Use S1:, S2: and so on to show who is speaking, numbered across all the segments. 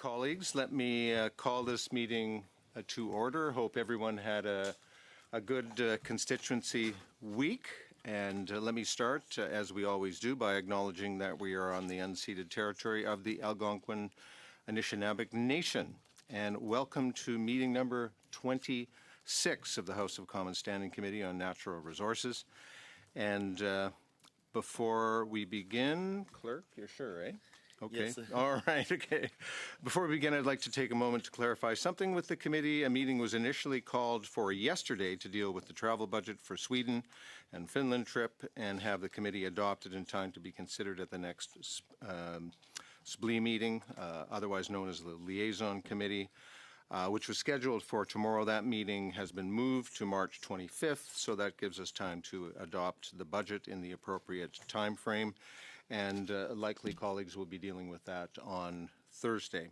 S1: Colleagues, let me call this meeting to order. Hope everyone had a good constituency week. And let me start, as we always do, by acknowledging that we are on the unceded territory of the Algonquin Anishinaabe Nation. And welcome to meeting number 26 of the House of Commons Standing Committee on Natural Resources. And before we begin, Clerk, you're sure, eh? Okay. Yes. All right. Okay. Before we begin, I'd like to take a moment to clarify something with the committee. A meeting was initially called for yesterday to deal with the travel budget for Sweden and Finland trip and have the committee adopted in time to be considered at the next SBLE meeting, otherwise known as the Liaison Committee, which was scheduled for tomorrow. That meeting has been moved to March 25th, so that gives us time to adopt the budget in the appropriate time frame. And likely colleagues will be dealing with that on Thursday.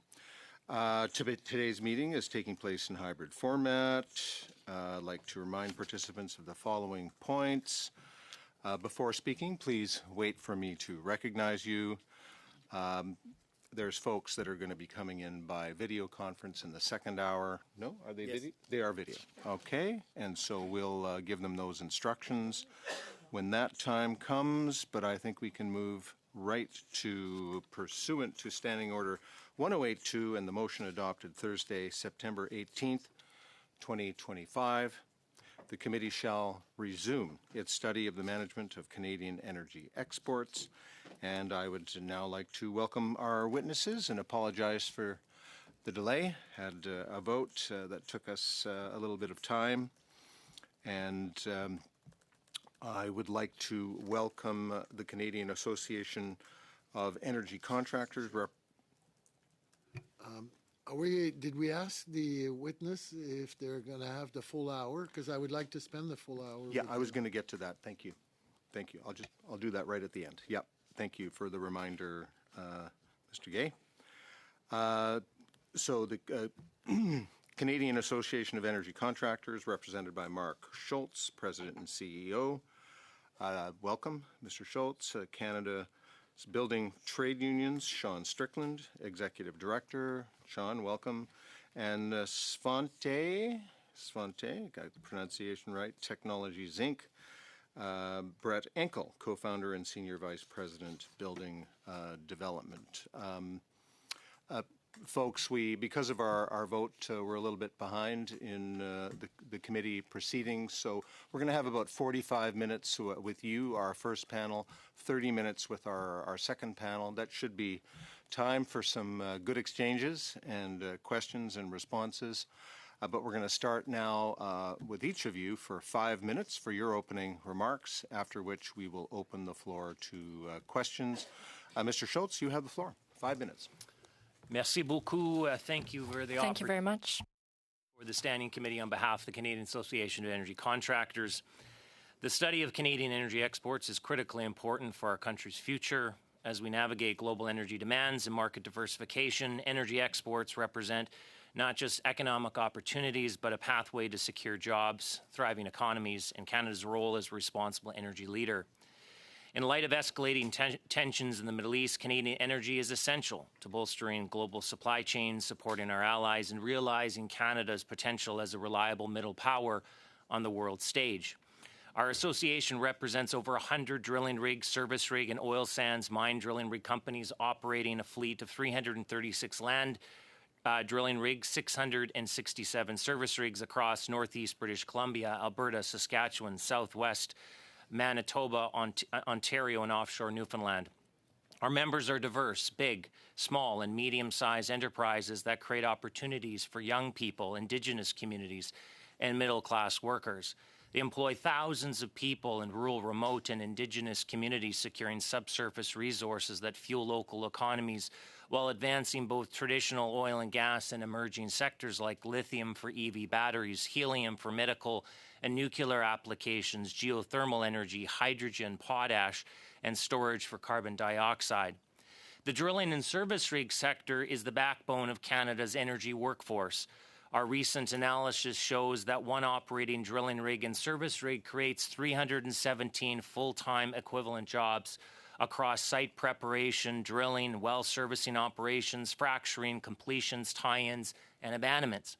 S1: Today's meeting is taking place in hybrid format. I'd like to remind participants of the following points. Before speaking, please wait for me to recognize you. There's folks that are going to be coming in by video conference in the second hour. No, are they video? They are video. Okay, and so we'll give them those instructions when that time comes, but I think we can move right to pursuant to Standing Order 1082 and the motion adopted Thursday, September 18th, 2025. The committee shall resume its study of the management of Canadian energy exports. And I would now like to welcome our witnesses and apologize for the delay. Had a vote that took us a little bit of time. And I would like to welcome the Canadian Association of Energy Contractors.
S2: Did we ask the witness if they're going to have the full hour? Because I would like to spend the full hour.
S1: Yeah, I was going to get to that. Thank you. Thank you. I'll do that right at the end. Yep. Thank you for the reminder, Mr. Gay. So the Canadian Association of Energy Contractors, represented by Mark Schultz, President and CEO. Welcome, Mr. Schultz. Canada's Building Trade Unions, Sean Strickland, Executive Director. Sean, welcome. And Svante, got the pronunciation right, Technologies Inc. Brett Enkel, co-founder and Senior Vice President, Building Development. Folks, because of our vote, we're a little bit behind in the committee proceedings, so we're going to have about 45 minutes with you, our first panel, 30 minutes with our second panel. That should be time for some good exchanges and questions and responses. But we're going to start now with each of you for 5 minutes for your opening remarks, after which we will open the floor to questions. Mr. Schultz, you have the floor. 5 minutes.
S3: Merci beaucoup. Thank you for the opportunity.
S4: Thank you very much.
S3: For the Standing Committee on behalf of the Canadian Association of Energy Contractors. The study of Canadian energy exports is critically important for our country's future. As we navigate global energy demands and market diversification, energy exports represent not just economic opportunities, but a pathway to secure jobs, thriving economies, and Canada's role as a responsible energy leader. In light of escalating tensions in the Middle East, Canadian energy is essential to bolstering global supply chains, supporting our allies, and realizing Canada's potential as a reliable middle power on the world stage. Our association represents over 100 drilling rigs, service rig, and oil sands mine drilling rig companies operating a fleet of 336 land drilling rigs, 667 service rigs across Northeast British Columbia, Alberta, Saskatchewan, Southwest Manitoba, Ontario, and offshore Newfoundland. Our members are diverse, big, small, and medium-sized enterprises that create opportunities for young people, Indigenous communities, and middle-class workers. They employ thousands of people in rural, remote, and Indigenous communities, securing subsurface resources that fuel local economies while advancing both traditional oil and gas and emerging sectors like lithium for EV batteries, helium for medical and nuclear applications, geothermal energy, hydrogen, potash, and storage for carbon dioxide. The drilling and service rig sector is the backbone of Canada's energy workforce. Our recent analysis shows that one operating drilling rig and service rig creates 317 full-time equivalent jobs, across site preparation, drilling, well servicing operations, fracturing, completions, tie-ins, and abandonments.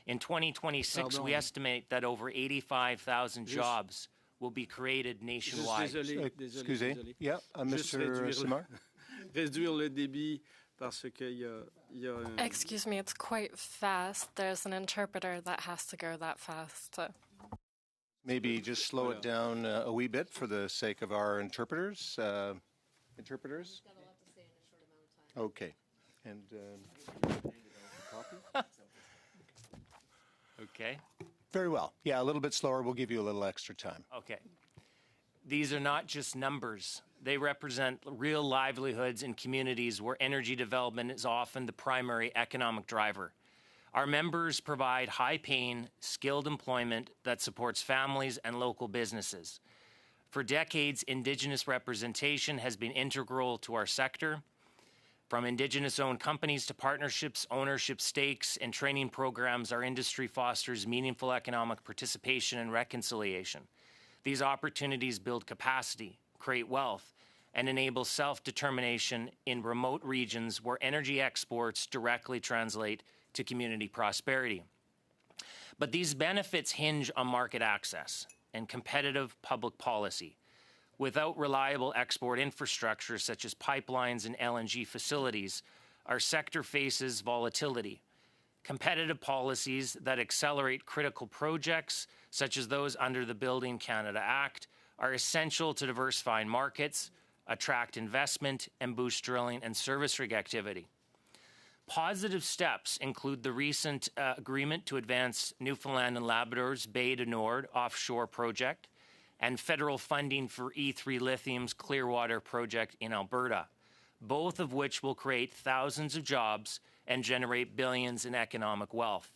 S3: In 2026, we estimate that over 85,000 jobs will be created nationwide.
S1: Excusez. Yeah, Mr. Simard.
S4: Réduire le débit parce qu'il y a un...
S5: Excuse me, it's quite fast. There's an interpreter that has to go that fast.
S1: Maybe just slow it down a wee bit for the sake of our interpreters. Interpreters? Okay. And copy?
S3: Okay.
S1: Very well. Yeah, a little bit slower. We'll give you a little extra time.
S3: Okay. These are not just numbers. They represent real livelihoods in communities where energy development is often the primary economic driver. Our members provide high-paying, skilled employment that supports families and local businesses. For decades, Indigenous representation has been integral to our sector. From Indigenous-owned companies to partnerships, ownership stakes, and training programs, our industry fosters meaningful economic participation and reconciliation. These opportunities build capacity, create wealth, and enable self-determination in remote regions where energy exports directly translate to community prosperity. But these benefits hinge on market access and competitive public policy. Without reliable export infrastructure such as pipelines and LNG facilities, our sector faces volatility. Competitive policies that accelerate critical projects, such as those under the Building Canada Act, are essential to diversifying markets, attract investment, and boost drilling and service rig activity. Positive steps include the recent agreement to advance Newfoundland and Labrador's Bay du Nord offshore project and federal funding for E3 Lithium's Clearwater project in Alberta, both of which will create thousands of jobs and generate billions in economic wealth.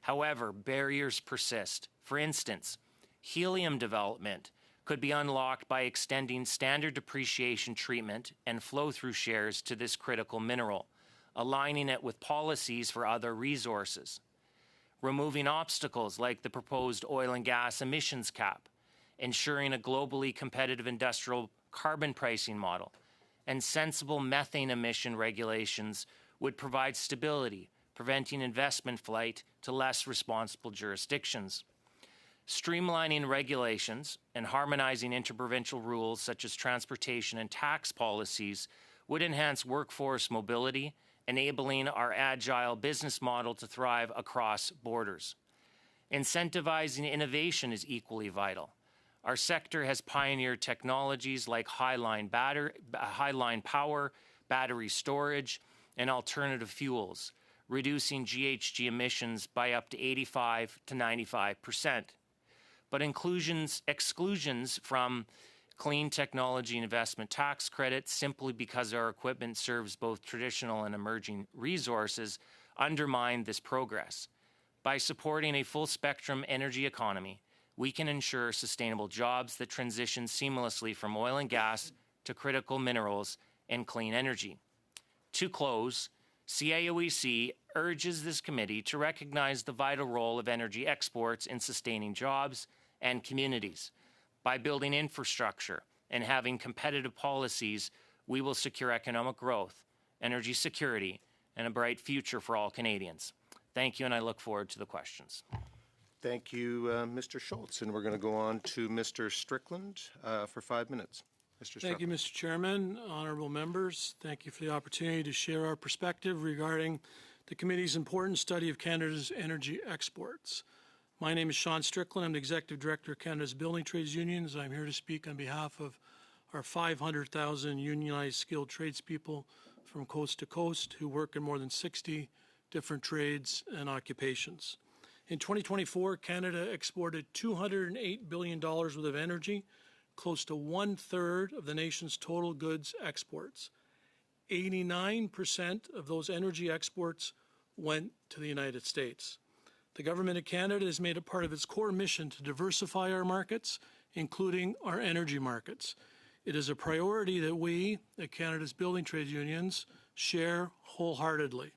S3: However, barriers persist. For instance, helium development could be unlocked by extending standard depreciation treatment and flow-through shares to this critical mineral, aligning it with policies for other resources. Removing obstacles like the proposed oil and gas emissions cap, ensuring a globally competitive industrial carbon pricing model, and sensible methane emission regulations would provide stability, preventing investment flight to less responsible jurisdictions. Streamlining regulations and harmonizing interprovincial rules such as transportation and tax policies would enhance workforce mobility, enabling our agile business model to thrive across borders. Incentivizing innovation is equally vital. Our sector has pioneered technologies like highline power, battery storage, and alternative fuels, reducing GHG emissions by up to 85 to 95%. But exclusions from clean technology and investment tax credits, simply because our equipment serves both traditional and emerging resources, undermine this progress. By supporting a full-spectrum energy economy, we can ensure sustainable jobs that transition seamlessly from oil and gas to critical minerals and clean energy. To close, CAOEC urges this committee to recognize the vital role of energy exports in sustaining jobs and communities. By building infrastructure and having competitive policies, we will secure economic growth, energy security, and a bright future for all Canadians. Thank you, and I look forward to the questions.
S1: Thank you, Mr. Schultz. And we're going to go on to Mr. Strickland for 5 minutes. Mr. Strickland.
S6: Thank you, Mr. Chairman, honourable members. Thank you for the opportunity to share our perspective regarding the committee's important study of Canada's energy exports. My name is Sean Strickland. I'm the Executive Director of Canada's Building Trades Unions. I'm here to speak on behalf of our 500,000 unionized skilled tradespeople from coast to coast who work in more than 60 different trades and occupations. In 2024, Canada exported $208 billion worth of energy, close to 1/3 of the nation's total goods exports. 89% of those energy exports went to the United States. The Government of Canada has made it part of its core mission to diversify our markets, including our energy markets. It is a priority that we, at Canada's Building Trades Unions, share wholeheartedly.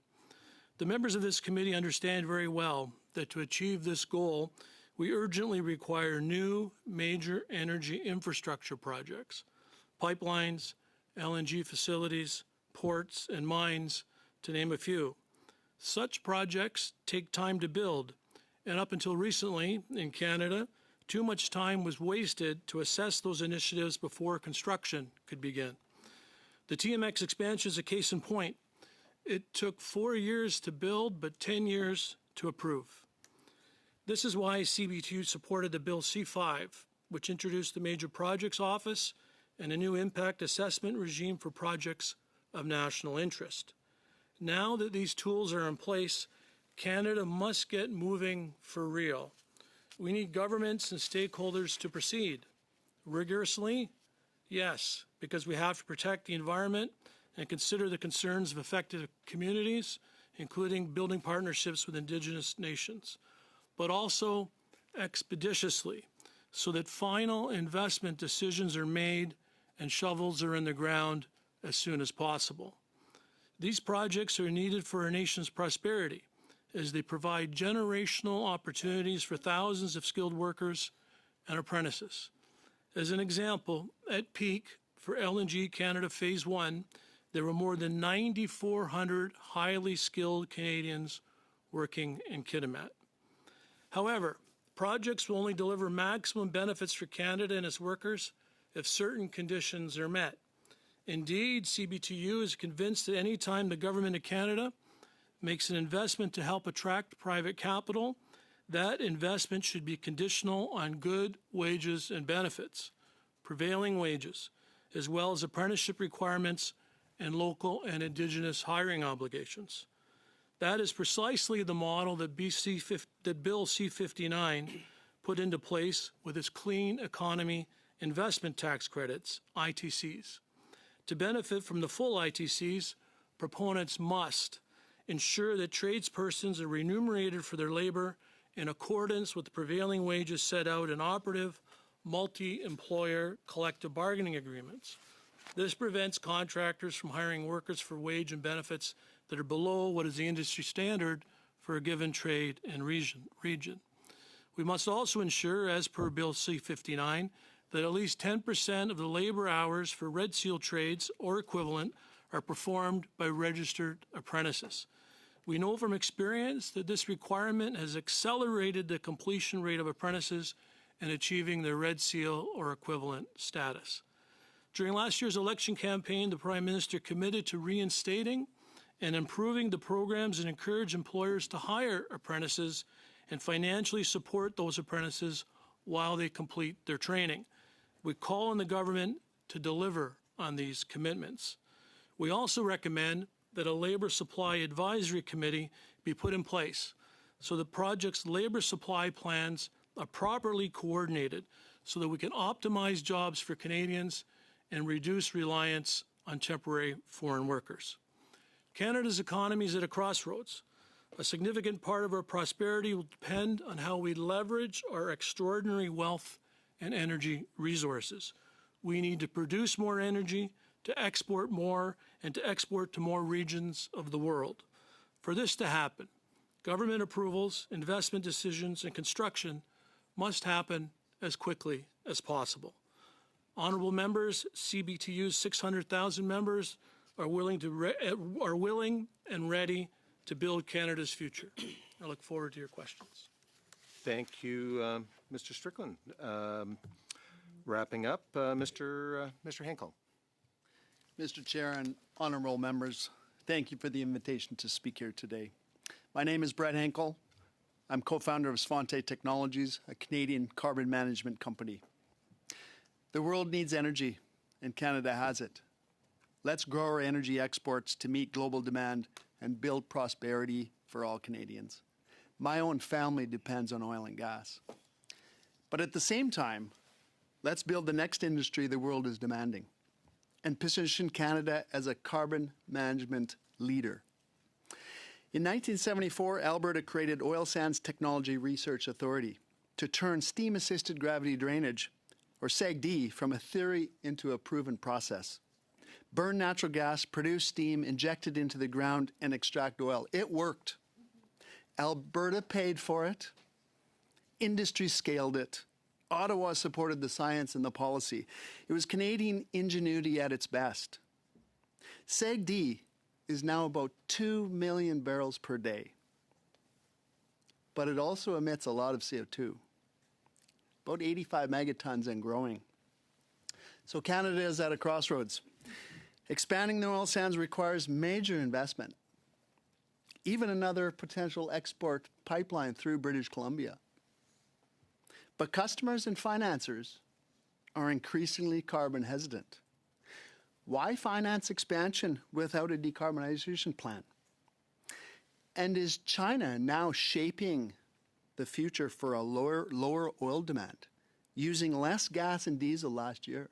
S6: The members of this committee understand very well that to achieve this goal, we urgently require new major energy infrastructure projects. pipelines, LNG facilities, ports, and mines, to name a few. Such projects take time to build, and up until recently in Canada, too much time was wasted to assess those initiatives before construction could begin. The TMX expansion is a case in point. It took 4 years to build, but 10 years to approve. This is why CBTU supported the Bill C5, which introduced the Major Projects Office and a new impact assessment regime for projects of national interest. Now that these tools are in place, Canada must get moving for real. We need governments and stakeholders to proceed. Rigorously? Yes, because we have to protect the environment and consider the concerns of affected communities, including building partnerships with Indigenous nations, but also expeditiously, so that final investment decisions are made and shovels are in the ground as soon as possible. These projects are needed for our nation's prosperity, as they provide generational opportunities for thousands of skilled workers and apprentices. As an example, at peak for LNG Canada Phase 1, there were more than 9,400 highly skilled Canadians working in Kitimat. However, projects will only deliver maximum benefits for Canada and its workers if certain conditions are met. Indeed, CBTU is convinced that any time the Government of Canada makes an investment to help attract private capital, that investment should be conditional on good wages and benefits, prevailing wages, as well as apprenticeship requirements and local and Indigenous hiring obligations. That is precisely the model that Bill C-59 put into place with its Clean Economy Investment Tax Credits, ITCs. To benefit from the full ITCs, proponents must ensure that tradespersons are remunerated for their labor in accordance with the prevailing wages set out in operative multi-employer collective bargaining agreements. This prevents contractors from hiring workers for wage and benefits that are below what is the industry standard for a given trade and region. We must also ensure, as per Bill C-59, that at least 10% of the labor hours for Red Seal trades or equivalent are performed by registered apprentices. We know from experience that this requirement has accelerated the completion rate of apprentices in achieving their Red Seal or equivalent status. During last year's election campaign, the Prime Minister committed to reinstating and improving the programs that encourage employers to hire apprentices and financially support those apprentices while they complete their training. We call on the government to deliver on these commitments. We also recommend that a Labour Supply Advisory Committee be put in place so the project's labour supply plans are properly coordinated so that we can optimize jobs for Canadians and reduce reliance on temporary foreign workers. Canada's economy is at a crossroads. A significant part of our prosperity will depend on how we leverage our extraordinary wealth and energy resources. We need to produce more energy, to export more, and to export to more regions of the world. For this to happen, government approvals, investment decisions, and construction must happen as quickly as possible. Honourable members, CBTU's 600,000 members are willing and ready to build Canada's future. I look forward to your questions.
S1: Thank you, Mr. Strickland. Wrapping up, Mr. Henkel.
S4: Mr. Chair and honourable members, thank you for the invitation to speak here today. My name is Brett Henkel. I'm co-founder of Svante Technologies, a Canadian carbon management company. The world needs energy, and Canada has it. Let's grow our energy exports to meet global demand and build prosperity for all Canadians. My own family depends on oil and gas. But at the same time, let's build the next industry the world is demanding and position Canada as a carbon management leader. In 1974, Alberta created Oil Sands Technology Research Authority to turn steam-assisted gravity drainage, or SAGD, from a theory into a proven process. Burn natural gas, produce steam, inject it into the ground, and extract oil. It worked. Alberta paid for it. Industry scaled it. Ottawa supported the science and the policy. It was Canadian ingenuity at its best. SAGD is now about 2 million barrels per day, but it also emits a lot of CO2, about 85 megatons and growing. So Canada is at a crossroads. Expanding the oil sands requires major investment, even another potential export pipeline through British Columbia. But customers and financiers are increasingly carbon hesitant. Why finance expansion without a decarbonization plan? And is China now shaping the future for a lower oil demand, using less gas and diesel last year?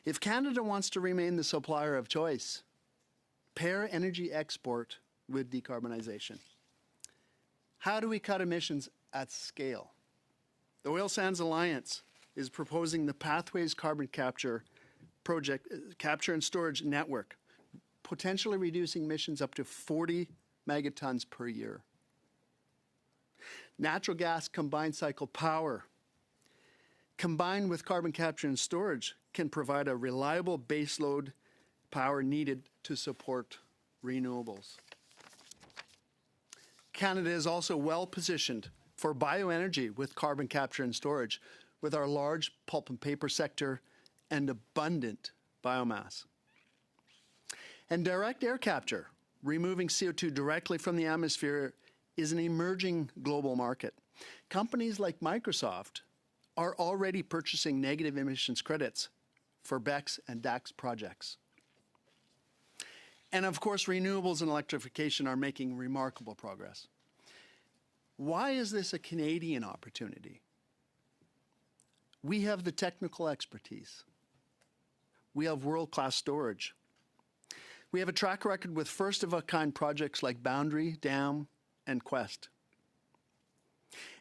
S4: If Canada wants to remain the supplier of choice, pair energy export with decarbonization. How do we cut emissions at scale? The Oil Sands Alliance is proposing the Pathways Carbon Capture Project, Capture and Storage Network, potentially reducing emissions up to 40 megatons per year. Natural gas combined cycle power, combined with carbon capture and storage, can provide a reliable baseload power needed to support renewables. Canada is also well positioned for bioenergy with carbon capture and storage, with our large pulp and paper sector and abundant biomass. And direct air capture, removing CO2 directly from the atmosphere, is an emerging global market. Companies like Microsoft are already purchasing negative emissions credits for BECCS and DACS projects. And of course, renewables and electrification are making remarkable progress. Why is this a Canadian opportunity? We have the technical expertise. We have world-class storage. We have a track record with first-of-a-kind projects like Boundary, Dam, and Quest.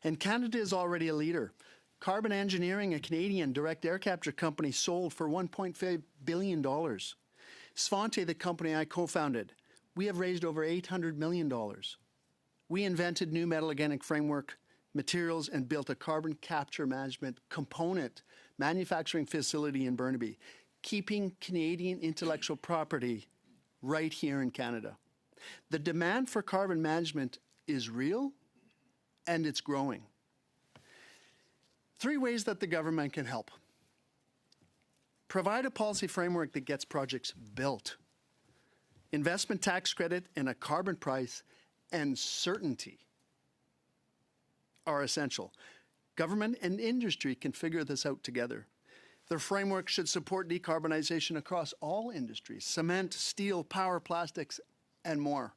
S4: And Canada is already a leader. Carbon Engineering, a Canadian direct air capture company, sold for $1.5 billion. Svante, the company I co-founded, we have raised over $800 million. We invented new metal organic framework materials and built a carbon capture management component manufacturing facility in Burnaby, keeping Canadian intellectual property right here in Canada. The demand for carbon management is real, and it's growing. 3 ways that the government can help. Provide a policy framework that gets projects built. Investment tax credit and a carbon price and certainty are essential. Government and industry can figure this out together. The framework should support decarbonization across all industries: cement, steel, power, plastics, and more.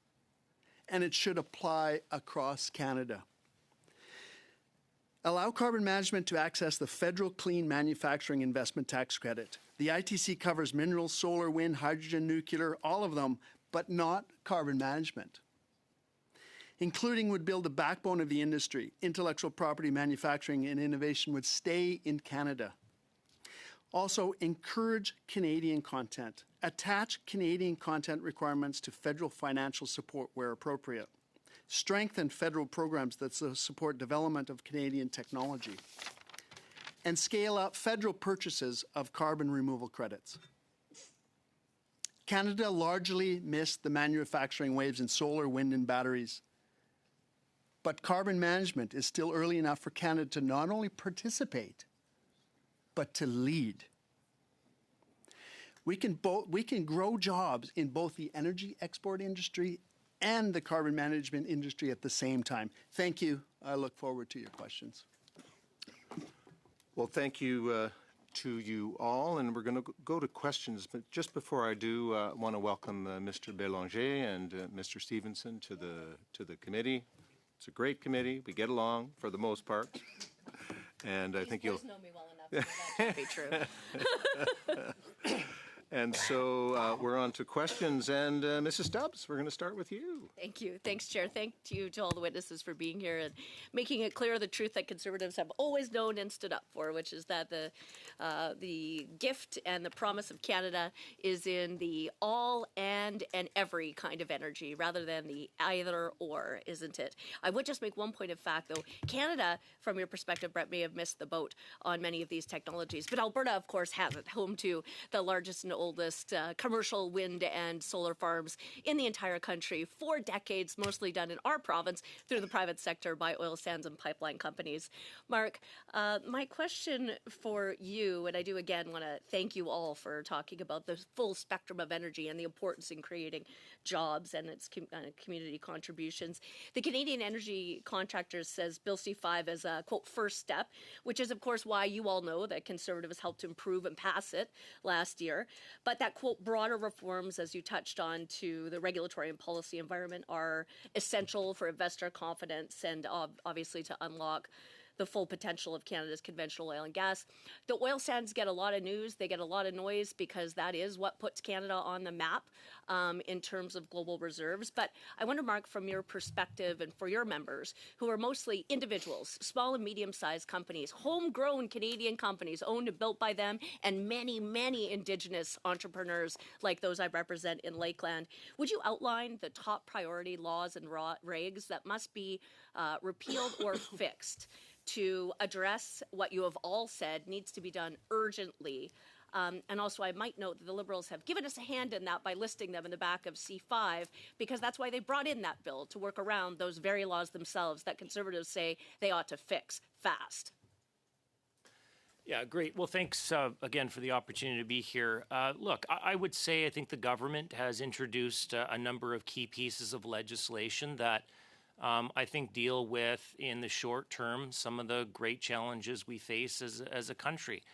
S4: And it should apply across Canada. Allow carbon management to access the federal Clean Manufacturing Investment Tax Credit. The ITC covers minerals, solar, wind, hydrogen, nuclear, all of them, but not carbon management. Including would build the backbone of the industry. Intellectual property, manufacturing, and innovation would stay in Canada. Also, encourage Canadian content. Attach Canadian content requirements to federal financial support where appropriate. Strengthen federal programs that support development of Canadian technology. And scale up federal purchases of carbon removal credits. Canada largely missed the manufacturing waves in solar, wind, and batteries. But carbon management is still early enough for Canada to not only participate, but to lead. We can grow jobs in both the energy export industry and the carbon management industry at the same time. Thank you. I look forward to your questions.
S1: Well, thank you to you all, and we're going to go to questions. But just before I do, I want to welcome Mr. Bélanger and Mr. Stevenson to the committee. It's a great committee. We get along for the most part, and I think you'll
S7: know me well enough to know that can't be true.
S1: And so we're on to questions. And Mrs. Stubbs, we're going to start with you.
S7: Thank you. Thanks, Chair. Thank you to all the witnesses for being here and making it clear the truth that Conservatives have always known and stood up for, which is that the gift and the promise of Canada is in the all and every kind of energy rather than the either or, isn't it? I would just make one point of fact, though. Canada, from your perspective, Brett, may have missed the boat on many of these technologies, but Alberta, of course, has it, home to the largest and oldest commercial wind and solar farms in the entire country for decades, mostly done in our province through the private sector by oil sands and pipeline companies. Mark, my question for you, and I do again want to thank you all for talking about the full spectrum of energy and the importance in creating jobs and its community contributions. The Canadian Energy Contractors says Bill C-5 is a, quote, first step, which is, of course, why you all know that Conservatives helped improve and pass it last year. But that, quote, broader reforms, as you touched on, to the regulatory and policy environment are essential for investor confidence and obviously to unlock the full potential of Canada's conventional oil and gas. The oil sands get a lot of news. They get a lot of noise because that is what puts Canada on the map in terms of global reserves. But I wonder, Mark, from your perspective and for your members, who are mostly individuals, small and medium-sized companies, homegrown Canadian companies owned and built by them, and many, many Indigenous entrepreneurs like those I represent in Lakeland, would you outline the top priority laws and regs that must be repealed or fixed to address what you have all said needs to be done urgently? And also, I might note that the Liberals have given us a hand in that by listing them in the back of C-5, because that's why they brought in that bill, to work around those very laws themselves that Conservatives say they ought to fix fast.
S3: Yeah, great. Well, thanks again for the opportunity to be here. Look, I would say I think the government has introduced a number of key pieces of legislation that I think deal with, in the short term, some of the great challenges we face as a country.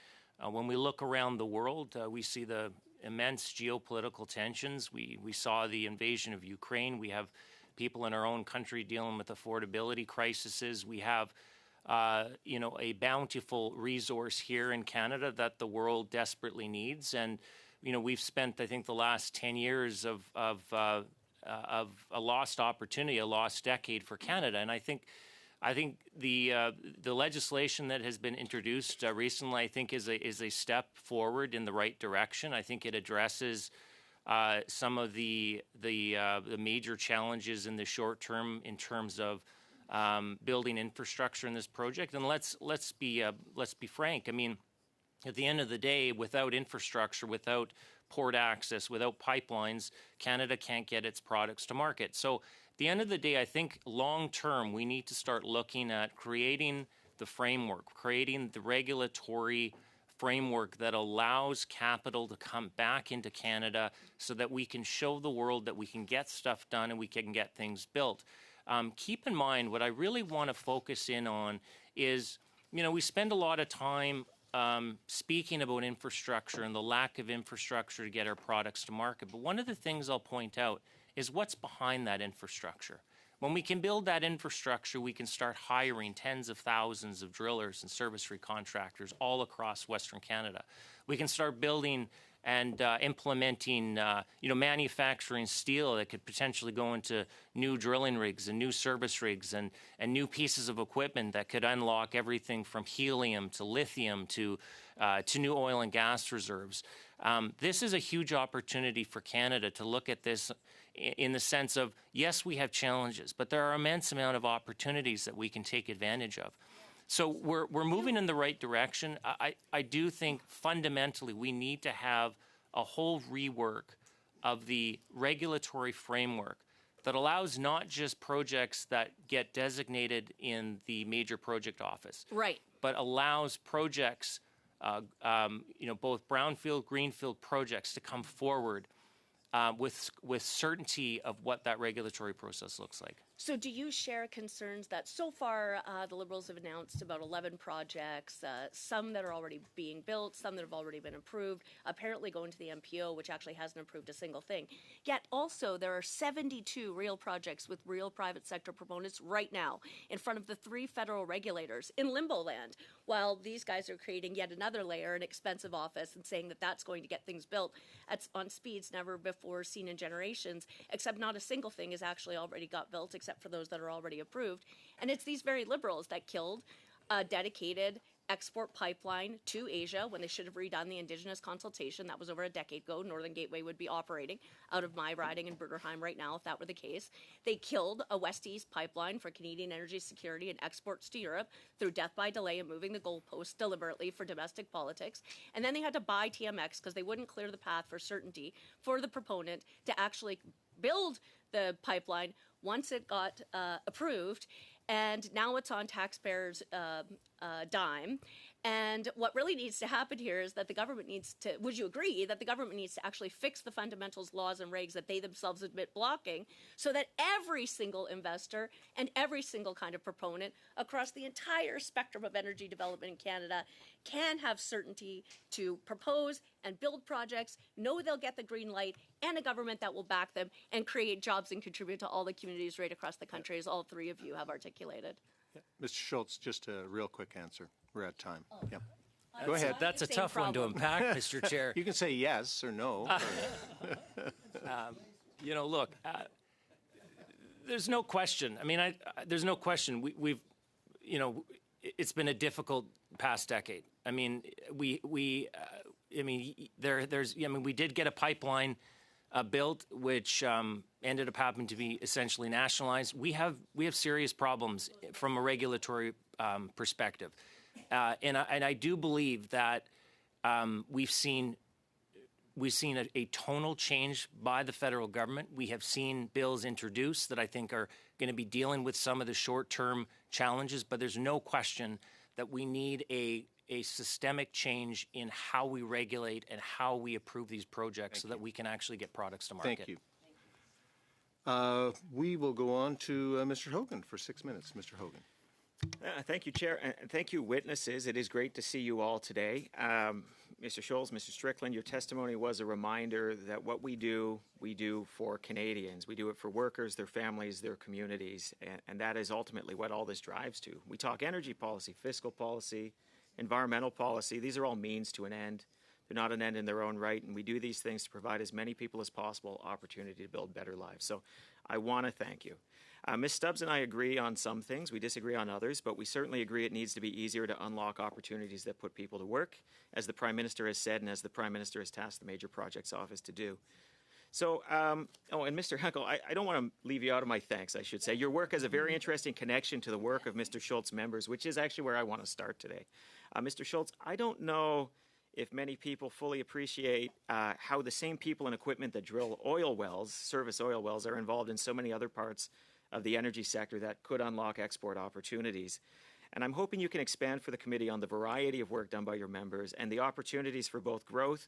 S3: When we look around the world, we see the immense geopolitical tensions. We saw the invasion of Ukraine. We have people in our own country dealing with affordability crises. We have, a bountiful resource here in Canada that the world desperately needs. And, we've spent, I think, the last 10 years of a lost opportunity, a lost decade for Canada. And I think the legislation that has been introduced recently, I think, is a step forward in the right direction. I think it addresses some of the major challenges in the short term in terms of building infrastructure in this project. And let's be frank. I mean, at the end of the day, without infrastructure, without port access, without pipelines, Canada can't get its products to market. So at the end of the day, I think long term, we need to start looking at creating the framework, creating the regulatory framework that allows capital to come back into Canada so that we can show the world that we can get stuff done and we can get things built. Keep in mind, what I really want to focus in on is, we spend a lot of time speaking about infrastructure and the lack of infrastructure to get our products to market. But one of the things I'll point out is what's behind that infrastructure. When we can build that infrastructure, we can start hiring tens of thousands of drillers and service contractors all across Western Canada. We can start building and implementing, manufacturing steel that could potentially go into new drilling rigs and new service rigs and new pieces of equipment that could unlock everything from helium to lithium to new oil and gas reserves. This is a huge opportunity for Canada to look at this in the sense of, yes, we have challenges, but there are immense amount of opportunities that we can take advantage of. So we're moving in the right direction. I do think fundamentally we need to have a whole rework of the regulatory framework that allows not just projects that get designated in the major project office,
S7: right,
S3: but allows projects, both brownfield, greenfield projects to come forward with certainty of what that regulatory process looks like.
S7: So do you share concerns that so far the Liberals have announced about 11 projects, some that are already being built, some that have already been approved, apparently going to the MPO, which actually hasn't approved a single thing. Yet also there are 72 real projects with real private sector proponents right now in front of the 3 federal regulators in limbo land, while these guys are creating yet another layer, an expensive office, and saying that that's going to get things built on speeds never before seen in generations, except not a single thing has actually already got built, except for those that are already approved. And it's these very Liberals that killed a dedicated export pipeline to Asia when they should have redone the Indigenous consultation. That was over a decade ago. Northern Gateway would be operating out of my riding in Bruderheim right now if that were the case. They killed a West-East pipeline for Canadian energy security and exports to Europe through death by delay and moving the goalposts deliberately for domestic politics. And then they had to buy TMX because they wouldn't clear the path for certainty for the proponent to actually build the pipeline once it got approved, and now it's on taxpayers' dime. And what really needs to happen here is that the government needs to, would you agree, that the government needs to actually fix the fundamentals, laws, and regs that they themselves admit blocking so that every single investor and every single kind of proponent across the entire spectrum of energy development in Canada can have certainty to propose and build projects, know they'll get the green light, and a government that will back them and create jobs and contribute to all the communities right across the country, as all 3 of you have articulated.
S1: Mr. Schultz, just a real quick answer. We're at time. Yep. Go ahead.
S3: That's a tough one to unpack, Mr. Chair.
S1: You can say yes or no.
S3: Look, there's no question. I mean, there's no question. We've, it's been a difficult past decade. I mean, we did get a pipeline built, which ended up happening to be essentially nationalized. We have serious problems from a regulatory perspective, and I do believe that we've seen a tonal change by the federal government. We have seen bills introduced that I think are going to be dealing with some of the short-term challenges, but there's no question that we need a systemic change in how we regulate and how we approve these projects so that we can actually get products to market.
S1: Thank you. We will go on to Mr. Hogan for 6 minutes. Mr. Hogan.
S8: Thank you, Chair, and thank you, witnesses. It is great to see you all today. Mr. Scholz, Mr. Strickland, your testimony was a reminder that what we do for Canadians. We do it for workers, their families, their communities, and that is ultimately what all this drives to. We talk energy policy, fiscal policy, environmental policy. These are all means to an end. They're not an end in their own right, and we do these things to provide as many people as possible opportunity to build better lives. So I want to thank you. Ms. Stubbs and I agree on some things. We disagree on others, but we certainly agree it needs to be easier to unlock opportunities that put people to work, as the Prime Minister has said and as the Prime Minister has tasked the Major Projects Office to do. So, and Mr. Henkel, I don't want to leave you out of my thanks, I should say. Your work has a very interesting connection to the work of Mr. Schultz members, which is actually where I want to start today. Mr. Schultz, I don't know if many people fully appreciate how the same people and equipment that drill oil wells, service oil wells, are involved in so many other parts of the energy sector that could unlock export opportunities. And I'm hoping you can expand for the committee on the variety of work done by your members and the opportunities for both growth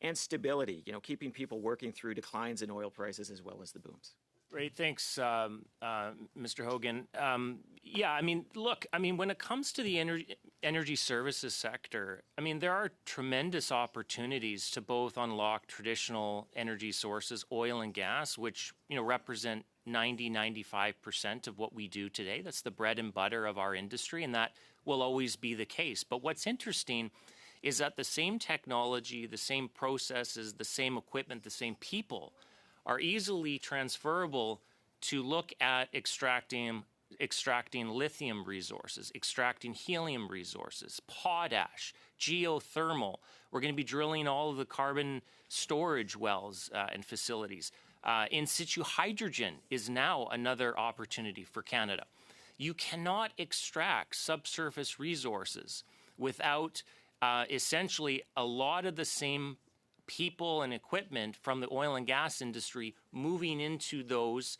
S8: and stability, keeping people working through declines in oil prices as well as the booms.
S3: Great. Thanks, Mr. Hogan. When it comes to the energy services sector, there are tremendous opportunities to both unlock traditional energy sources, oil and gas, which, represent 95% of what we do today. That's the bread and butter of our industry, and that will always be the case. But what's interesting is that the same technology, the same processes, the same equipment, the same people are easily transferable to look at extracting lithium resources, extracting helium resources, potash, geothermal. We're going to be drilling all of the carbon storage wells and facilities. In situ hydrogen is now another opportunity for Canada. You cannot extract subsurface resources without essentially a lot of the same people and equipment from the oil and gas industry moving into those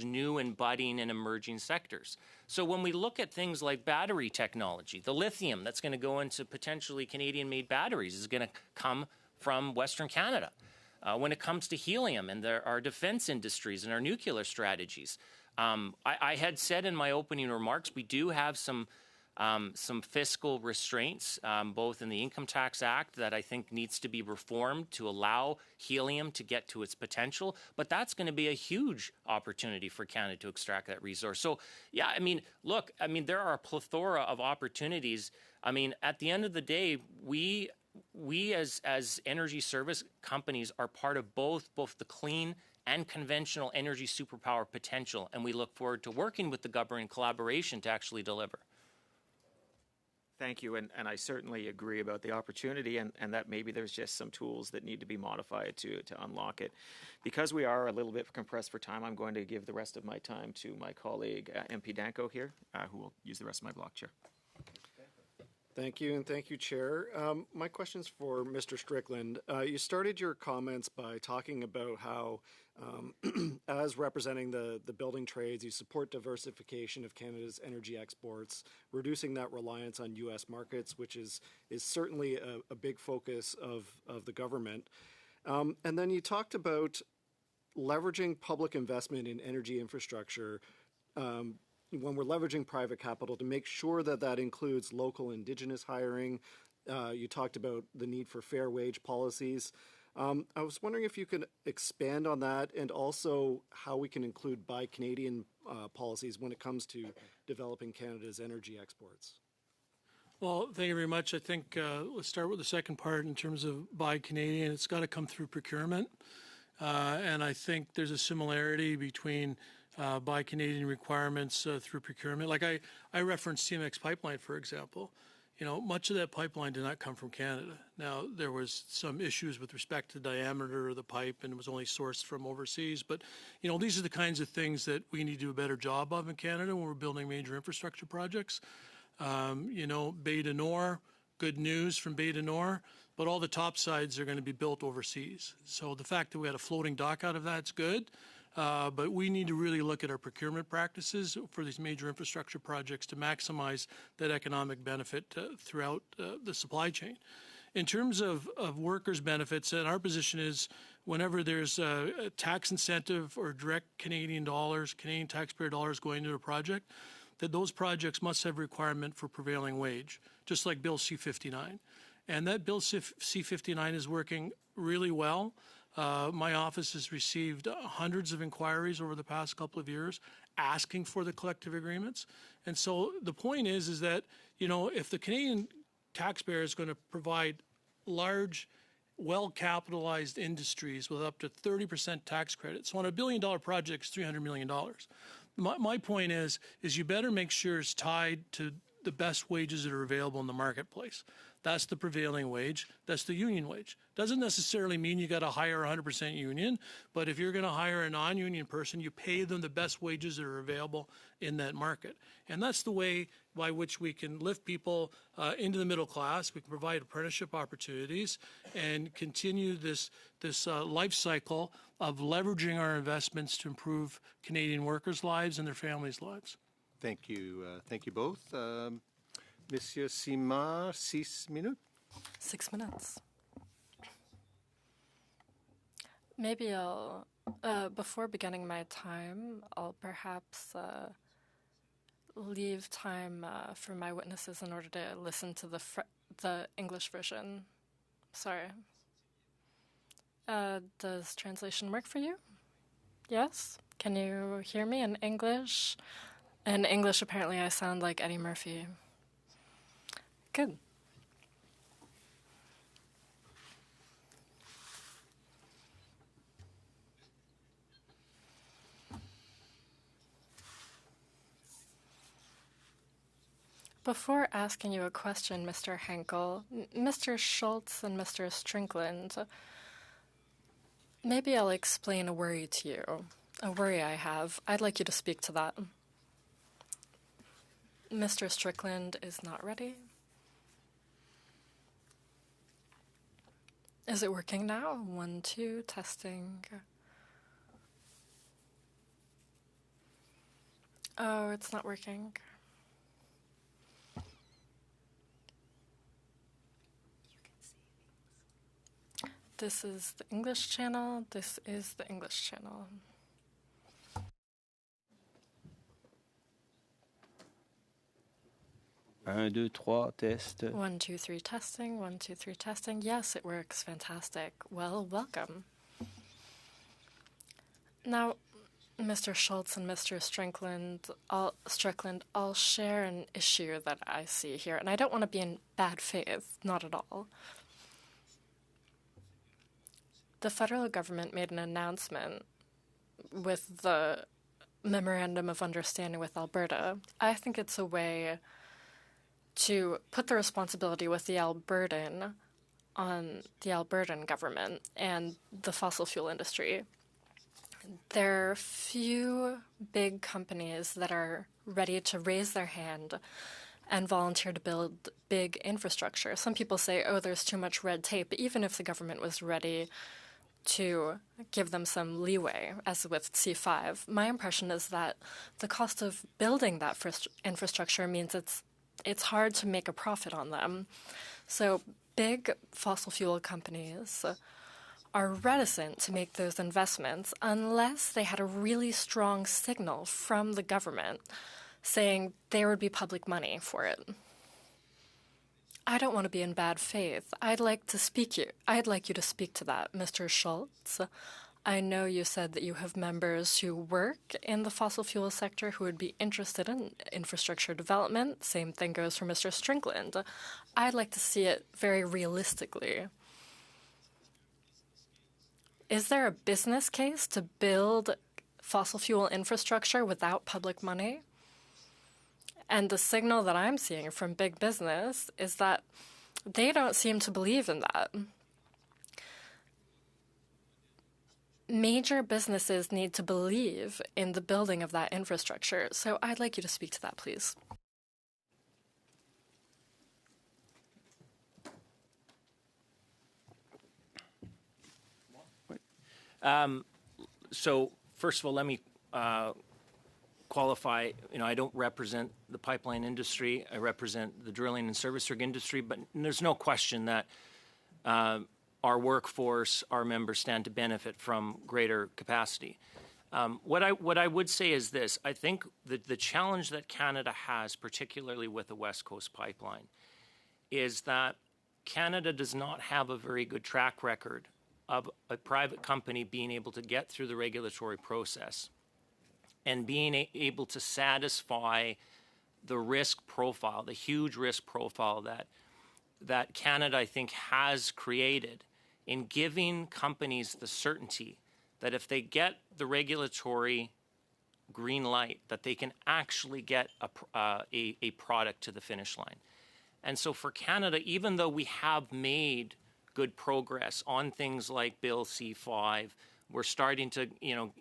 S3: new and budding and emerging sectors. So when we look at things like battery technology, the lithium that's going to go into potentially Canadian-made batteries is going to come from Western Canada. When it comes to helium and our defense industries and our nuclear strategies, I had said in my opening remarks, we do have some fiscal restraints, both in the Income Tax Act that I think needs to be reformed to allow helium to get to its potential. But that's going to be a huge opportunity for Canada to extract that resource. So, yeah, I mean, look, I mean, there are a plethora of opportunities. I mean, at the end of the day, we as energy service companies are part of both the clean and conventional energy superpower potential, and we look forward to working with the government in collaboration to actually deliver.
S8: Thank you, and I certainly agree about the opportunity and that maybe there's just some tools that need to be modified to unlock it. Because we are a little bit compressed for time, I'm going to give the rest of my time to my colleague, MP Danko here, who will use the rest of my block, Chair.
S9: Thank you, and thank you, Chair. My question is for Mr. Strickland. You started your comments by talking about how, as representing the building trades, you support diversification of Canada's energy exports, reducing that reliance on U.S. markets, which is certainly a big focus of the government. And then you talked about leveraging public investment in energy infrastructure when we're leveraging private capital to make sure that that includes local Indigenous hiring. You talked about the need for fair wage policies. I was wondering if you could expand on that and also how we can include Buy Canadian policies when it comes to developing Canada's energy exports.
S6: Well, thank you very much. I think let's start with the second part in terms of Buy Canadian. It's got to come through procurement. And I think there's a similarity between Buy Canadian requirements through procurement. Like I referenced TMX pipeline, for example. You know, much of that pipeline did not come from Canada. Now, there was some issues with respect to the diameter of the pipe, and it was only sourced from overseas. But, you know, these are the kinds of things that we need to do a better job of in Canada when we're building major infrastructure projects. You know, Bay du Nord, good news from Bay du Nord, but all the top sides are going to be built overseas. So the fact that we had a floating dock out of that's good. But we need to really look at our procurement practices for these major infrastructure projects to maximize that economic benefit throughout the supply chain. In terms of workers' benefits, and our position is whenever there's a tax incentive or direct Canadian dollars, Canadian taxpayer dollars going into a project, that those projects must have requirement for prevailing wage, just like Bill C-59. And that Bill C-59 is working really well. My office has received hundreds of inquiries over the past couple of years asking for the collective agreements. And so the point is that, you know, if the Canadian taxpayer is going to provide large, well-capitalized industries with up to 30% tax credit, so on a $1 billion project, it's $300 million. My point is you better make sure it's tied to the best wages that are available in the marketplace. That's the prevailing wage. That's the union wage. Doesn't necessarily mean you got to hire 100% union, but if you're going to hire a non-union person, you pay them the best wages that are available in that market. And that's the way by which we can lift people into the middle class. We can provide apprenticeship opportunities and continue this life cycle of leveraging our investments to improve Canadian workers' lives and their families' lives.
S1: Thank you. Thank you both. Monsieur Simard, 6 minutes.
S5: 6 minutes. Maybe I'll, before beginning my time, I'll perhaps leave time for my witnesses in order to listen to the English version. Sorry. Does translation work for you? Yes? Can you hear me in English? In English, apparently, I sound like Eddie Murphy. Good. Before asking you a question, Mr. Henkel, Mr. Schultz and Mr. Strickland, maybe I'll explain a worry to you, a worry I have. I'd like you to speak to that. Mr. Strickland is not ready. Is it working now? 1, 2, testing. Oh, it's not working. This is the English channel. This is the English channel.
S10: 1, 2, 3, test.
S5: 1, 2, 3, testing. 1, 2, 3, testing. Yes, it works. Fantastic. Well, welcome. Now, Mr. Schultz and Mr. Strickland, I'll share an issue that I see here, and I don't want to be in bad faith, not at all. The federal government made an announcement with the Memorandum of Understanding with Alberta. I think it's a way to put the responsibility with the Albertan on the Albertan government and the fossil fuel industry. There are few big companies that are ready to raise their hand and volunteer to build big infrastructure. Some people say, oh, there's too much red tape. But even if the government was ready to give them some leeway, as with C5, my impression is that the cost of building that infrastructure means it's hard to make a profit on them. So big fossil fuel companies are reticent to make those investments unless they had a really strong signal from the government saying there would be public money for it. I don't want to be in bad faith. I'd like you to speak to that, Mr. Schultz. I know you said that you have members who work in the fossil fuel sector who would be interested in infrastructure development. Same thing goes for Mr. Strickland. I'd like to see it very realistically. Is there a business case to build fossil fuel infrastructure without public money? And the signal that I'm seeing from big business is that they don't seem to believe in that. Major businesses need to believe in the building of that infrastructure. So I'd like you to speak to that, please.
S3: So first of all, let me qualify. I don't represent the pipeline industry. I represent the drilling and service rig industry. But there's no question that our workforce, our members stand to benefit from greater capacity. What I would say is this: I think that the challenge that Canada has, particularly with the West Coast pipeline, is that Canada does not have a very good track record of a private company being able to get through the regulatory process and being able to satisfy the risk profile, the huge risk profile that Canada, I think, has created in giving companies the certainty that if they get the regulatory green light, that they can actually get a product to the finish line. And so for Canada, even though we have made good progress on things like Bill C5, we're starting to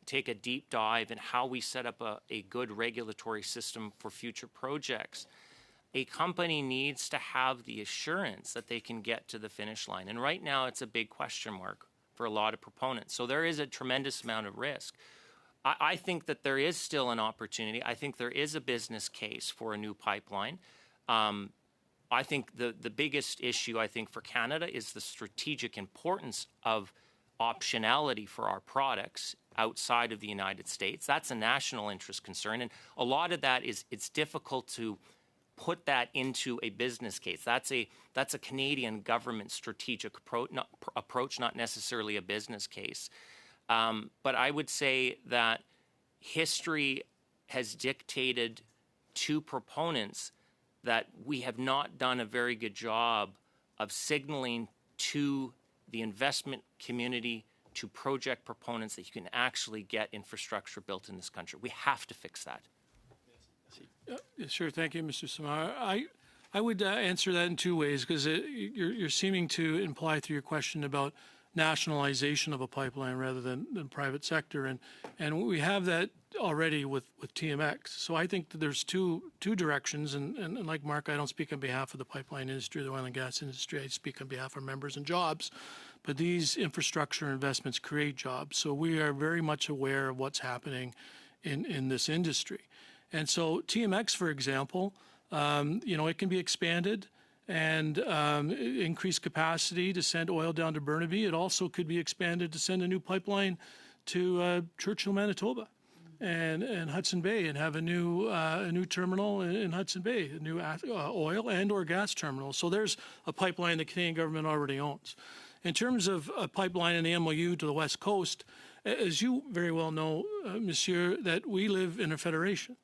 S3: take a deep dive in how we set up a good regulatory system for future projects. A company needs to have the assurance that they can get to the finish line. And right now, it's a big question mark for a lot of proponents. So there is a tremendous amount of risk. I think that there is still an opportunity. I think there is a business case for a new pipeline. I think the biggest issue, I think, for Canada is the strategic importance of optionality for our products outside of the United States. That's a national interest concern. And a lot of that is it's difficult to put that into a business case. That's a Canadian government strategic approach, not necessarily a business case. But I would say that history has dictated to proponents that we have not done a very good job of signaling to the investment community, to project proponents, that you can actually get infrastructure built in this country. We have to fix that.
S6: Sure. Thank you, Mr. Samar. I would answer that in two ways, because you're seeming to imply through your question about nationalization of a pipeline rather than private sector, and we have that already with TMX. So I think that there's two directions, and like Mark, I don't speak on behalf of the pipeline industry, the oil and gas industry. I speak on behalf of our members and jobs. But these infrastructure investments create jobs, so we are very much aware of what's happening in this industry. And so TMX, for example, it can be expanded and increase capacity to send oil down to Burnaby. It also could be expanded to send a new pipeline to Churchill, Manitoba. and Hudson Bay and have a new terminal in Hudson Bay, a new oil and or gas terminal. So there's a pipeline the Canadian government already owns. In terms of a pipeline in the MOU to the West Coast, as you very well know, Monsieur, that we live in a federation.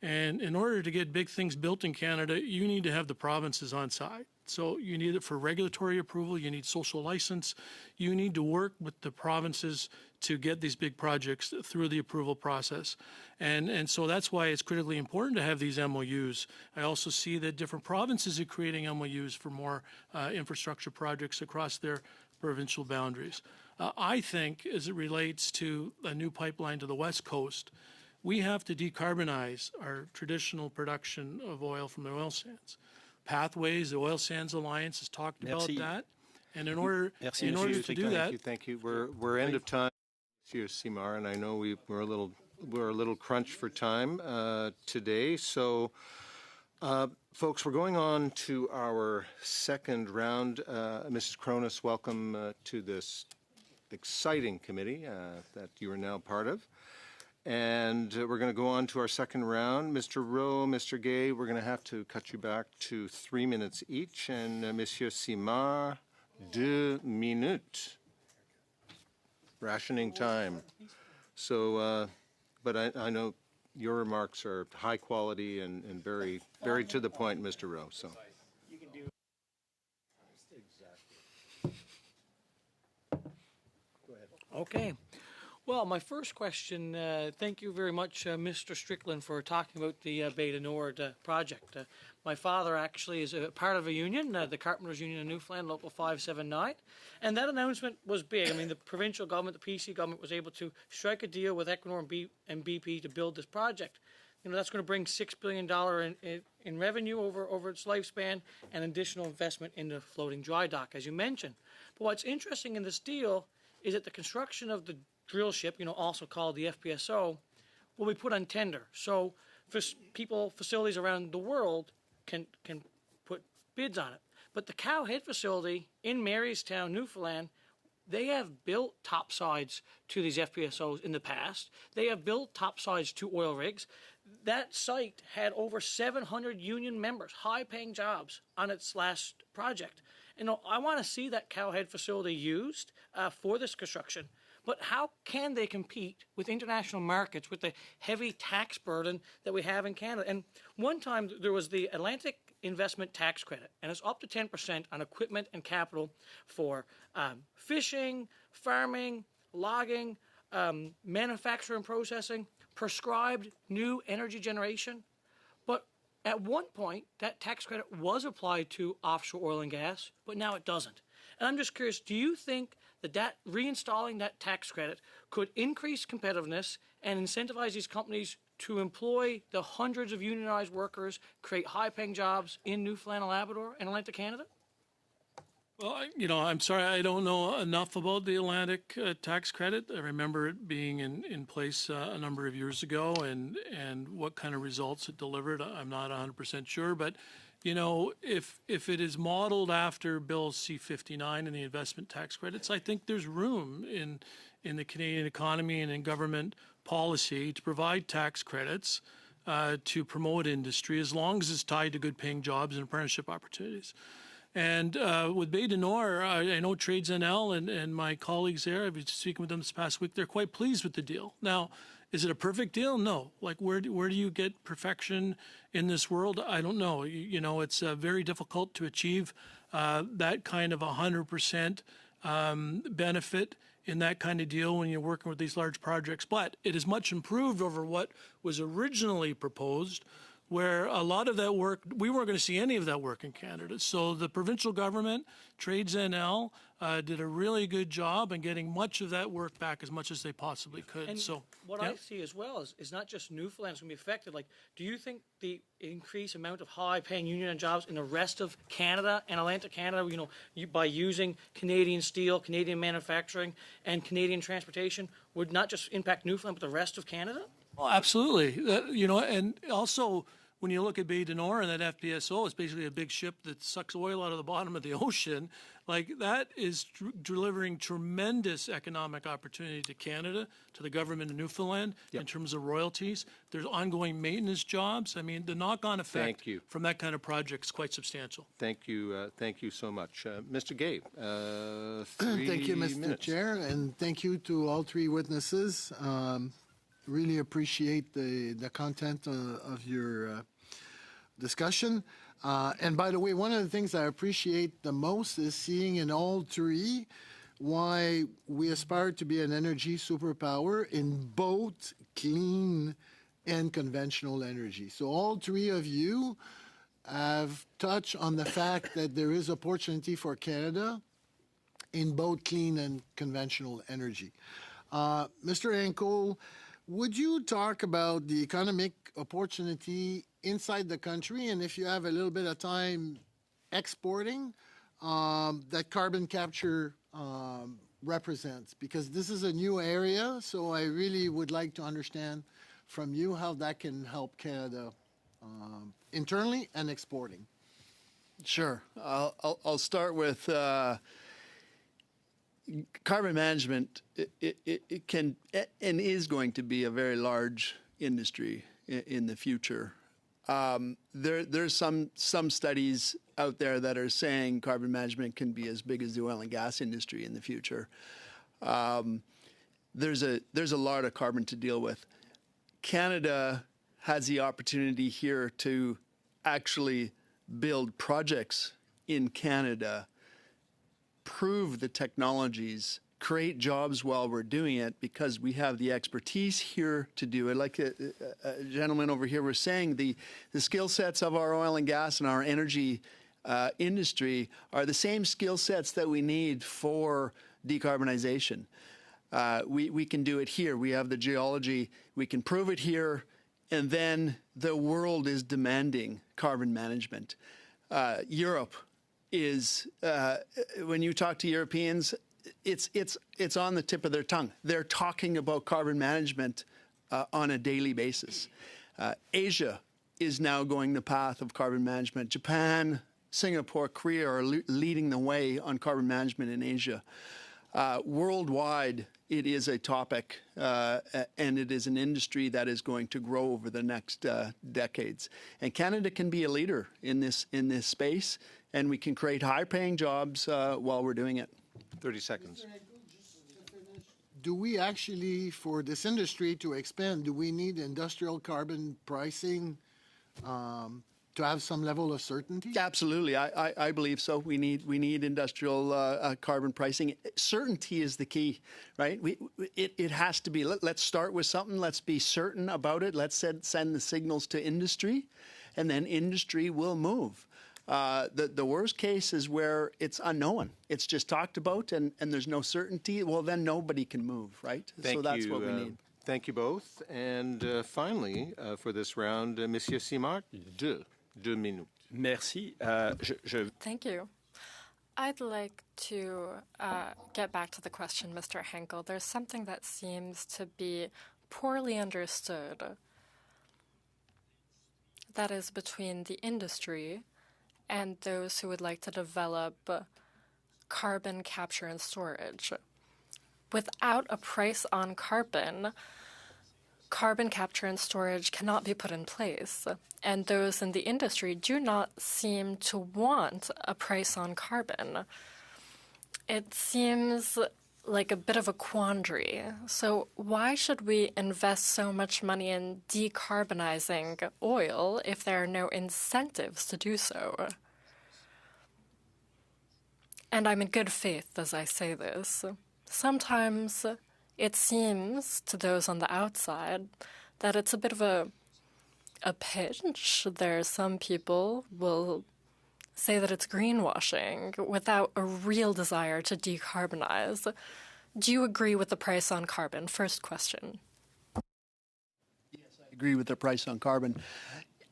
S6: And in order to get big things built in Canada, you need to have the provinces on side. So you need it for regulatory approval, you need social license, you need to work with the provinces to get these big projects through the approval process. And so that's why it's critically important to have these MOUs. I also see that different provinces are creating MOUs for more infrastructure projects across their provincial boundaries. I think as it relates to a new pipeline to the West Coast, we have to decarbonize our traditional production of oil from the oil sands. Pathways, the Oil Sands Alliance has talked about that. And in order to do that,
S1: thank you. We're end of time, Monsieur Simard, and I know we're a little crunched for time today. So, folks, we're going on to our second round. Mrs. Cronus, welcome to this exciting committee that you are now part of. And we're going to go on to our second round. Mr. Rowe, Mr. Gay, we're going to have to cut you back to 3 minutes each. And Monsieur Simard, 2 minutes. Rationing time. So, but I know your remarks are high quality and very, very to the point, Mr. Rowe. So.
S11: Okay. Well, my first question, thank you very much, Mr. Strickland, for talking about the Beta Nord project. My father actually is a part of a union, the Carpenters Union in Newfoundland, Local 579, and that announcement was big. I mean, the provincial government, the PC government, was able to strike a deal with Equinor and BP to build this project. You know, that's going to bring $6 billion in revenue over its lifespan and additional investment in the floating dry dock, as you mentioned. But what's interesting in this deal is that the construction of the drill ship, also called the FPSO, will be put on tender. So facilities around the world can put bids on it. But the Cowhead facility in Marystown, Newfoundland, they have built topsides to these FPSOs in the past. They have built topsides to oil rigs. That site had over 700 union members, high-paying jobs on its last project. I want to see that Cowhead facility used for this construction. But how can they compete with international markets with the heavy tax burden that we have in Canada? And one time there was the Atlantic Investment Tax Credit, and it's up to 10% on equipment and capital for fishing, farming, logging, manufacturing, processing, prescribed new energy generation. But at one point, that tax credit was applied to offshore oil and gas, but now it doesn't. And I'm just curious, do you think that reinstalling that tax credit could increase competitiveness and incentivize these companies to employ the hundreds of unionized workers, create high-paying jobs in Newfoundland and Labrador and Atlantic Canada?
S6: Well, I'm sorry, I don't know enough about the Atlantic tax credit. I remember it being in place a number of years ago, and what kind of results it delivered, I'm not 100% sure. But, if it is modeled after Bill C-59 and the investment tax credits, I think there's room in the Canadian economy and in government policy to provide tax credits to promote industry as long as it's tied to good-paying jobs and apprenticeship opportunities. And with Beta Nord, I know Trades NL and my colleagues there, I've been speaking with them this past week, they're quite pleased with the deal. Now, is it a perfect deal? No. Like, where do you get perfection in this world? I don't know. It's very difficult to achieve that kind of 100% benefit in that kind of deal when you're working with these large projects. But it is much improved over what was originally proposed, where a lot of that work, we weren't going to see any of that work in Canada. So the provincial government, Trades NL, did a really good job in getting much of that work back as much as they possibly could.
S11: And
S6: so
S11: I see as well is not just Newfoundland's going to be affected. Like, do you think the increased amount of high-paying union jobs in the rest of Canada and Atlantic Canada, by using Canadian steel, Canadian manufacturing, and Canadian transportation, would not just impact Newfoundland but the rest of Canada?
S6: Oh, absolutely. And also, when you look at Bay du Nord and that FPSO, it's basically a big ship that sucks oil out of the bottom of the ocean. Like, that is delivering tremendous economic opportunity to Canada, to the government of Newfoundland in terms of royalties. There's ongoing maintenance jobs. I mean, the knock-on effect from that kind of project is quite substantial.
S1: Thank you so much. Mr. Gay, 3
S2: Thank you, Mr.
S1: minutes.
S2: Chair, and thank you to all three witnesses. Really appreciate the content of your discussion. And by the way, one of the things I appreciate the most is seeing in all three why we aspire to be an energy superpower in both clean and conventional energy. So all three of you have touched on the fact that there is opportunity for Canada in both clean and conventional energy. Mr. Henkel, would you talk about the economic opportunity inside the country, and if you have a little bit of time, exporting that carbon capture represents? Because this is a new area, so I really would like to understand from you how that can help Canada internally and exporting.
S4: Sure. I'll start with carbon management. It can and is going to be a very large industry in the future. There's some studies out there that are saying carbon management can be as big as the oil and gas industry in the future. There's a lot of carbon to deal with. Canada has the opportunity here to actually build projects in Canada, prove the technologies, create jobs while we're doing it, because we have the expertise here to do it. Like a gentleman over here was saying, the skill sets of our oil and gas and our energy industry are the same skill sets that we need for decarbonization. We can do it here. We have the geology. We can prove it here. And then the world is demanding carbon management. Europe is, when you talk to Europeans, it's on the tip of their tongue. They're talking about carbon management on a daily basis. Asia is now going the path of carbon management. Japan, Singapore, Korea are leading the way on carbon management in Asia. Worldwide, it is a topic, and it is an industry that is going to grow over the next decades. And Canada can be a leader in this space, and we can create high-paying jobs while we're doing it.
S1: 30 seconds.
S2: Do we actually, for this industry to expand, do we need industrial carbon pricing to have some level of certainty?
S4: Absolutely, I believe so. We need industrial carbon pricing. Certainty is the key, right? It has to be. Let's start with something. Let's be certain about it. Let's send the signals to industry, and then industry will move. The worst case is where it's unknown. It's just talked about, and there's no certainty. Well, then nobody can move, right? So that's what we need.
S1: Thank you both. And finally, for this round, Monsieur Simard, 2 minutes.
S10: Merci.
S5: Thank you. I'd like to get back to the question, Mr. Henkel. There's something that seems to be poorly understood. That is between the industry and those who would like to develop carbon capture and storage. Without a price on carbon, carbon capture and storage cannot be put in place. And those in the industry do not seem to want a price on carbon. It seems like a bit of a quandary. So why should we invest so much money in decarbonizing oil if there are no incentives to do so? And I'm in good faith as I say this. Sometimes it seems to those on the outside that it's a bit of a pinch. There are some people will say that it's greenwashing without a real desire to decarbonize. Do you agree with the price on carbon? First question.
S4: Yes, I agree with the price on carbon.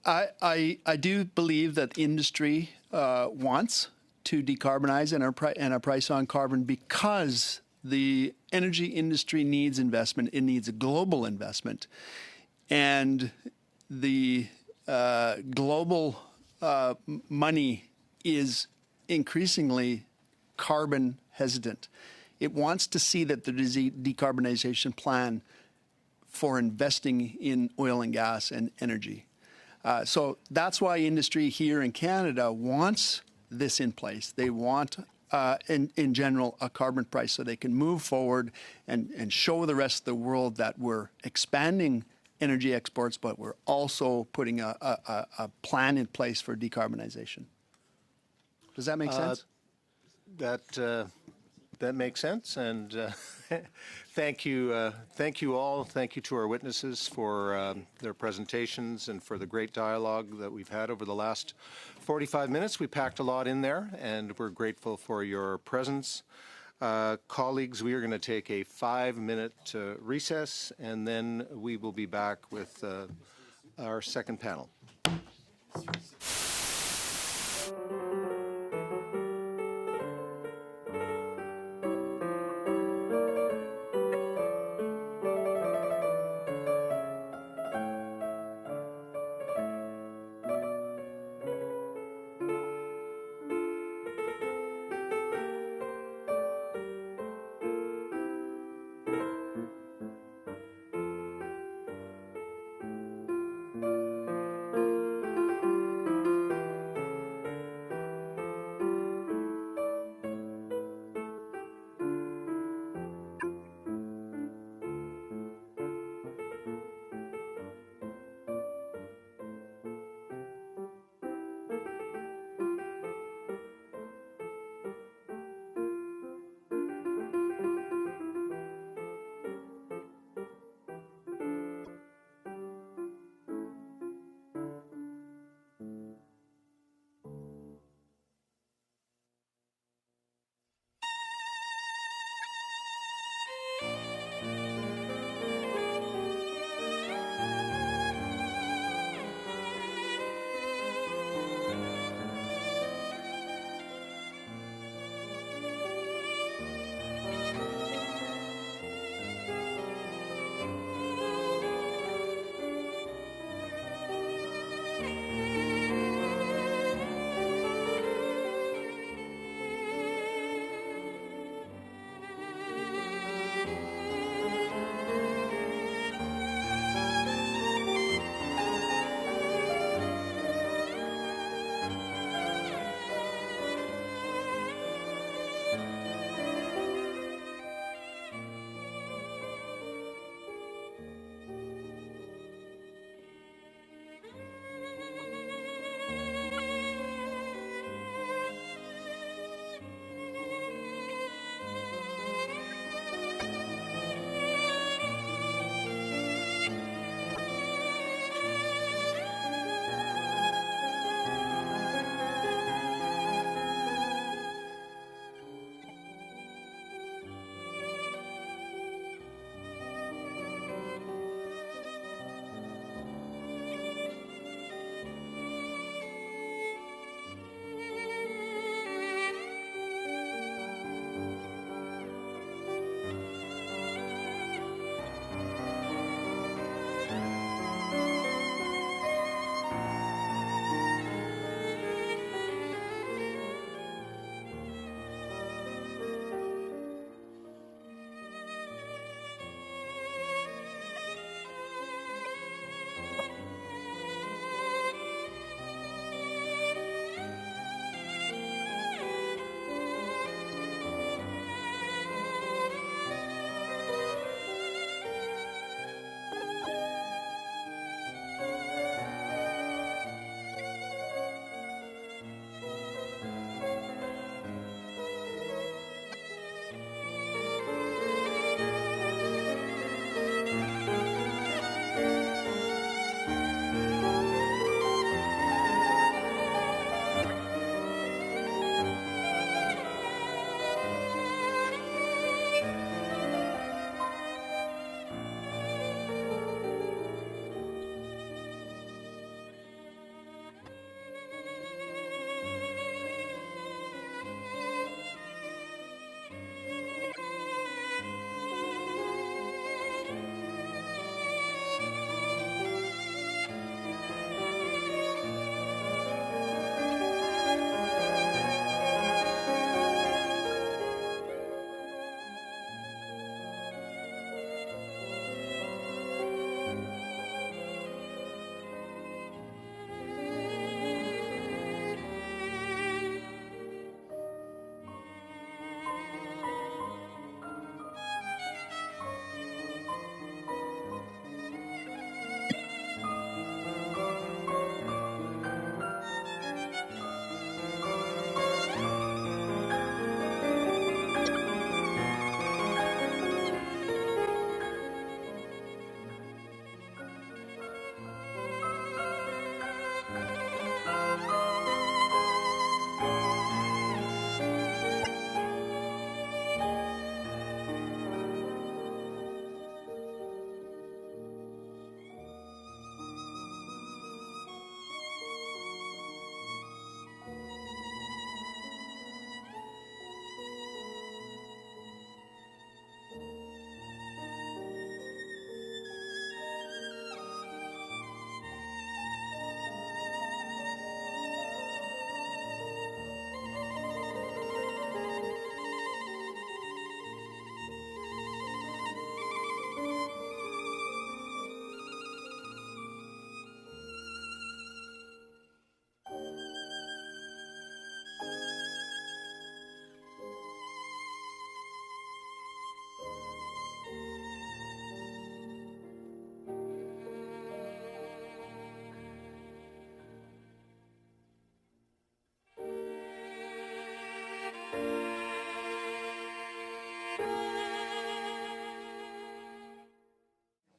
S4: I do believe that industry wants to decarbonize and a price on carbon because the energy industry needs investment. It needs a global investment. And the global money is increasingly carbon hesitant. It wants to see that there is a decarbonization plan for investing in oil and gas and energy. So that's why industry here in Canada wants this in place. They want, in general, a carbon price so they can move forward and show the rest of the world that we're expanding energy exports, but we're also putting a plan in place for decarbonization. Does that make sense?
S1: That makes sense, and thank you all. Thank you to our witnesses for their presentations and for the great dialogue that we've had over the last 45 minutes. We packed a lot in there, and we're grateful for your presence. Colleagues, we are going to take a 5-minute recess, and then we will be back with our second panel.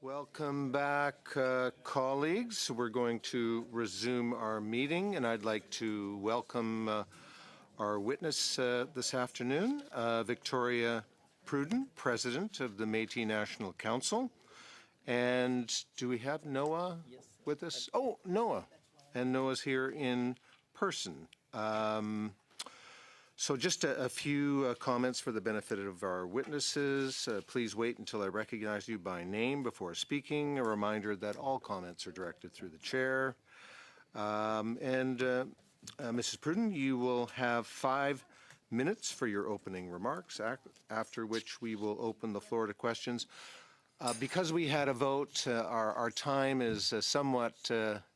S1: Welcome back, colleagues. We're going to resume our meeting, and I'd like to welcome our witness this afternoon, Victoria Pruden, President of the Métis National Council. And do we have Noah with us? Oh, Noah. And Noah's here in person. So just a few comments for the benefit of our witnesses. Please wait until I recognize you by name before speaking. A reminder that all comments are directed through the chair. Mrs. Pruden, you will have 5 minutes for your opening remarks, after which we will open the floor to questions. Because we had a vote, our time is somewhat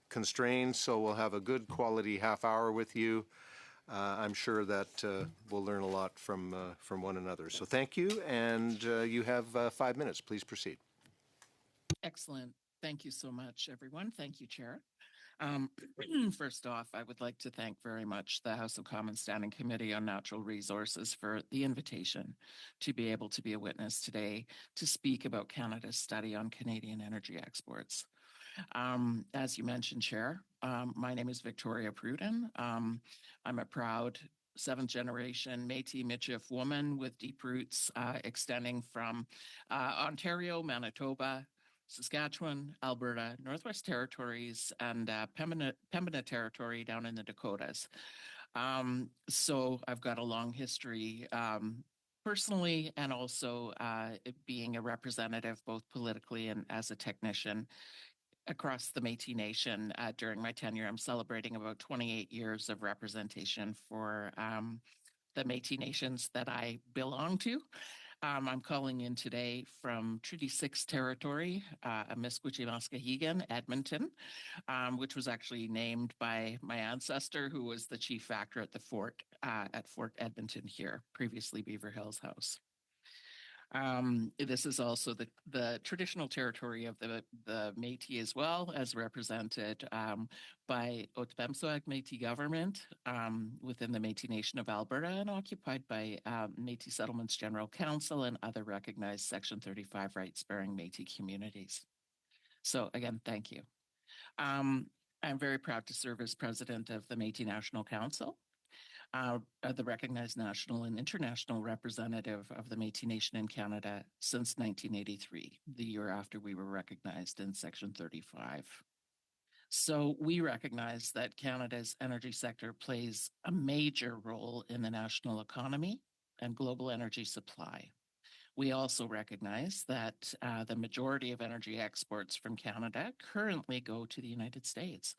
S1: constrained, so we'll have a good quality half hour with you. I'm sure that we'll learn a lot from one another. So thank you, and you have 5 minutes. Please proceed.
S12: Excellent. Thank you so much, everyone. Thank you, Chair. First off, I would like to thank very much the House of Commons Standing Committee on Natural Resources for the invitation to be able to be a witness today to speak about Canada's study on Canadian energy exports. As you mentioned, Chair, my name is Victoria Pruden. I'm a proud 7th generation Métis Michif woman with deep roots extending from Ontario, Manitoba, Saskatchewan, Alberta, Northwest Territories, and Pembina Territory down in the Dakotas. So I've got a long history personally, and also being a representative both politically and as a technician across the Métis Nation. During my tenure, I'm celebrating about 28 years of representation for the Métis Nations that I belong to. I'm calling in today from Treaty 6 territory, Amiskwichimaskahigan, Edmonton, which was actually named by my ancestor, who was the chief factor at the fort, at Fort Edmonton here, previously Beaver Hills House. This is also the traditional territory of the Métis as well, as represented by Otipemisiwak Métis government within the Métis Nation of Alberta, and occupied by Métis Settlements General Council and other recognized Section 35 rights-bearing Métis communities. So again, thank you. I'm very proud to serve as president of the Métis National Council. The recognized national and international representative of the Métis Nation in Canada since 1983, the year after we were recognized in Section 35. So we recognize that Canada's energy sector plays a major role in the national economy and global energy supply. We also recognize that the majority of energy exports from Canada currently go to the United States,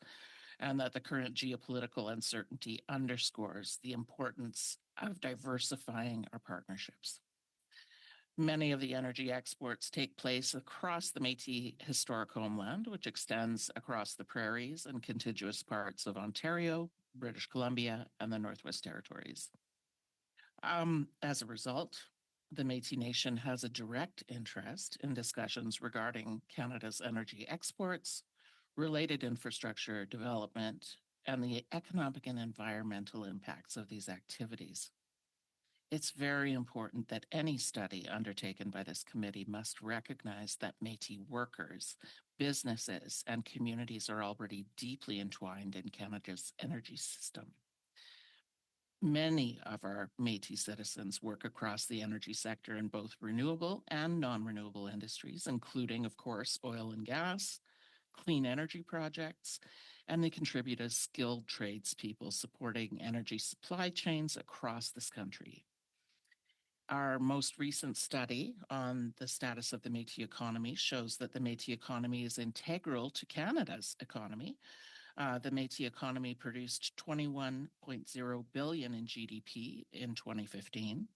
S12: and that the current geopolitical uncertainty underscores the importance of diversifying our partnerships. Many of the energy exports take place across the Métis historic homeland, which extends across the prairies and contiguous parts of Ontario, British Columbia, and the Northwest Territories. As a result, the Métis Nation has a direct interest in discussions regarding Canada's energy exports, related infrastructure development, and the economic and environmental impacts of these activities. It's very important that any study undertaken by this committee must recognize that Métis workers, businesses, and communities are already deeply entwined in Canada's energy system. Many of our Métis citizens work across the energy sector in both renewable and non-renewable industries, including, of course, oil and gas, clean energy projects, and they contribute as skilled tradespeople supporting energy supply chains across this country. Our most recent study on the status of the Métis economy shows that the Métis economy is integral to Canada's economy. The Métis economy produced $21.0 billion in GDP in 2015.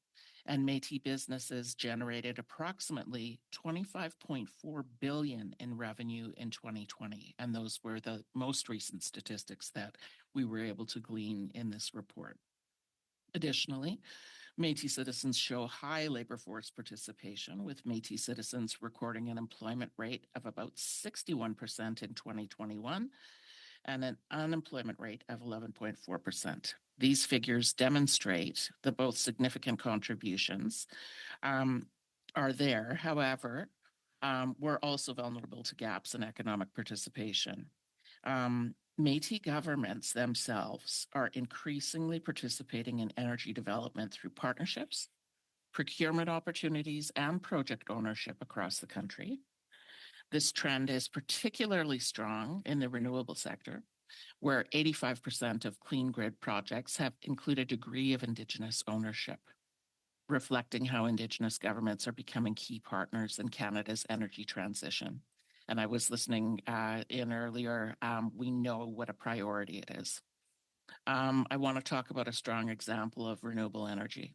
S12: And Métis businesses generated approximately $25.4 billion in revenue in 2020. And those were the most recent statistics that we were able to glean in this report. Additionally, Métis citizens show high labor force participation, with Métis citizens recording an employment rate of about 61% in 2021 and an unemployment rate of 11.4%. These figures demonstrate that both significant contributions are there. However, were also vulnerable to gaps in economic participation. Métis governments themselves are increasingly participating in energy development through partnerships, procurement opportunities, and project ownership across the country. This trend is particularly strong in the renewable sector, where 85% of clean grid projects have included a degree of Indigenous ownership, reflecting how Indigenous governments are becoming key partners in Canada's energy transition. And I was listening in earlier, we know what a priority it is. I want to talk about a strong example of renewable energy.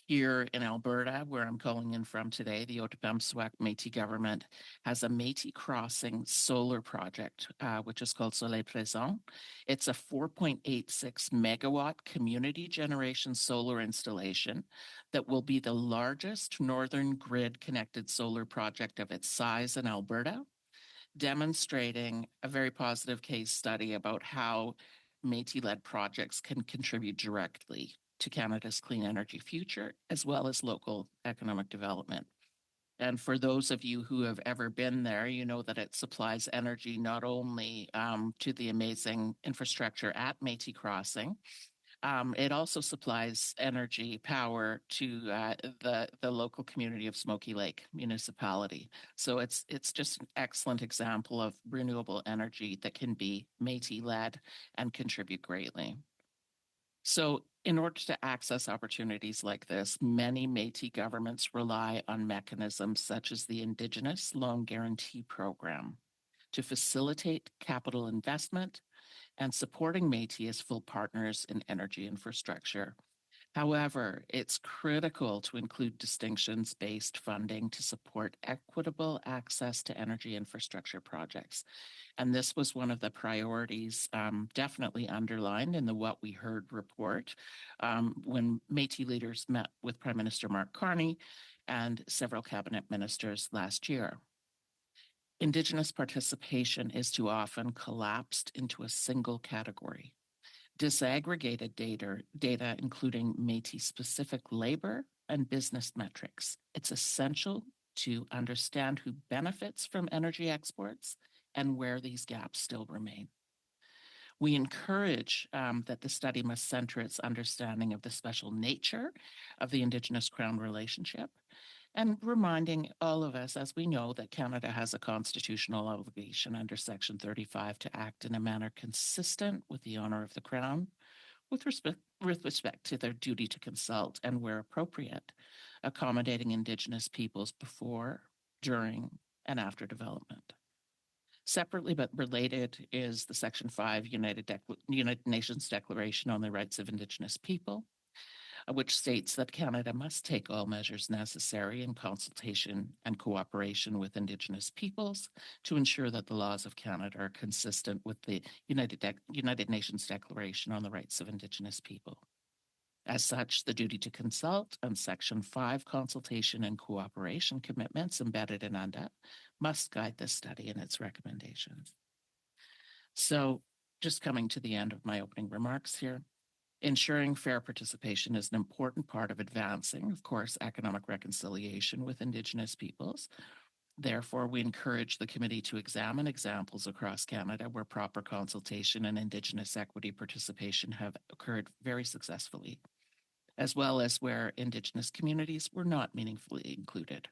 S12: Here in Alberta, where I'm calling in from today, the Otipemisiwak Métis government has a Métis Crossing solar project, which is called Soleil Présent. It's a 4.86 megawatt community generation solar installation that will be the largest northern grid connected solar project of its size in Alberta, demonstrating a very positive case study about how Métis-led projects can contribute directly to Canada's clean energy future, as well as local economic development. And for those of you who have ever been there, you know that it supplies energy not only to the amazing infrastructure at Métis Crossing, it also supplies energy power to the local community of Smoky Lake municipality. So it's just an excellent example of renewable energy that can be Métis-led and contribute greatly. So in order to access opportunities like this, many Métis governments rely on mechanisms such as the Indigenous Loan Guarantee Program to facilitate capital investment and supporting Métis as full partners in energy infrastructure. However, it's critical to include distinctions-based funding to support equitable access to energy infrastructure projects. And this was one of the priorities definitely underlined in the What We Heard report when Métis leaders met with Prime Minister Mark Carney and several cabinet ministers last year. Indigenous participation is too often collapsed into a single category. Disaggregated data including Métis-specific labor and business metrics. It's essential to understand who benefits from energy exports and where these gaps still remain. We encourage that the study must center its understanding of the special nature of the Indigenous-Crown relationship, and reminding all of us, as we know, that Canada has a constitutional obligation under Section 35 to act in a manner consistent with the honour of the Crown, with respect to their duty to consult and, where appropriate, accommodating Indigenous peoples before, during, and after development. Separately but related is the Section 5 United Nations Declaration on the Rights of Indigenous People, which states that Canada must take all measures necessary in consultation and cooperation with Indigenous peoples to ensure that the laws of Canada are consistent with the United Nations Declaration on the Rights of Indigenous People. As such, the duty to consult and Section 5 consultation and cooperation commitments embedded in UNDAP must guide this study and its recommendations. So, just coming to the end of my opening remarks here, ensuring fair participation is an important part of advancing, of course, economic reconciliation with Indigenous peoples. Therefore, we encourage the committee to examine examples across Canada where proper consultation and Indigenous equity participation have occurred very successfully, as well as where Indigenous communities were not meaningfully included.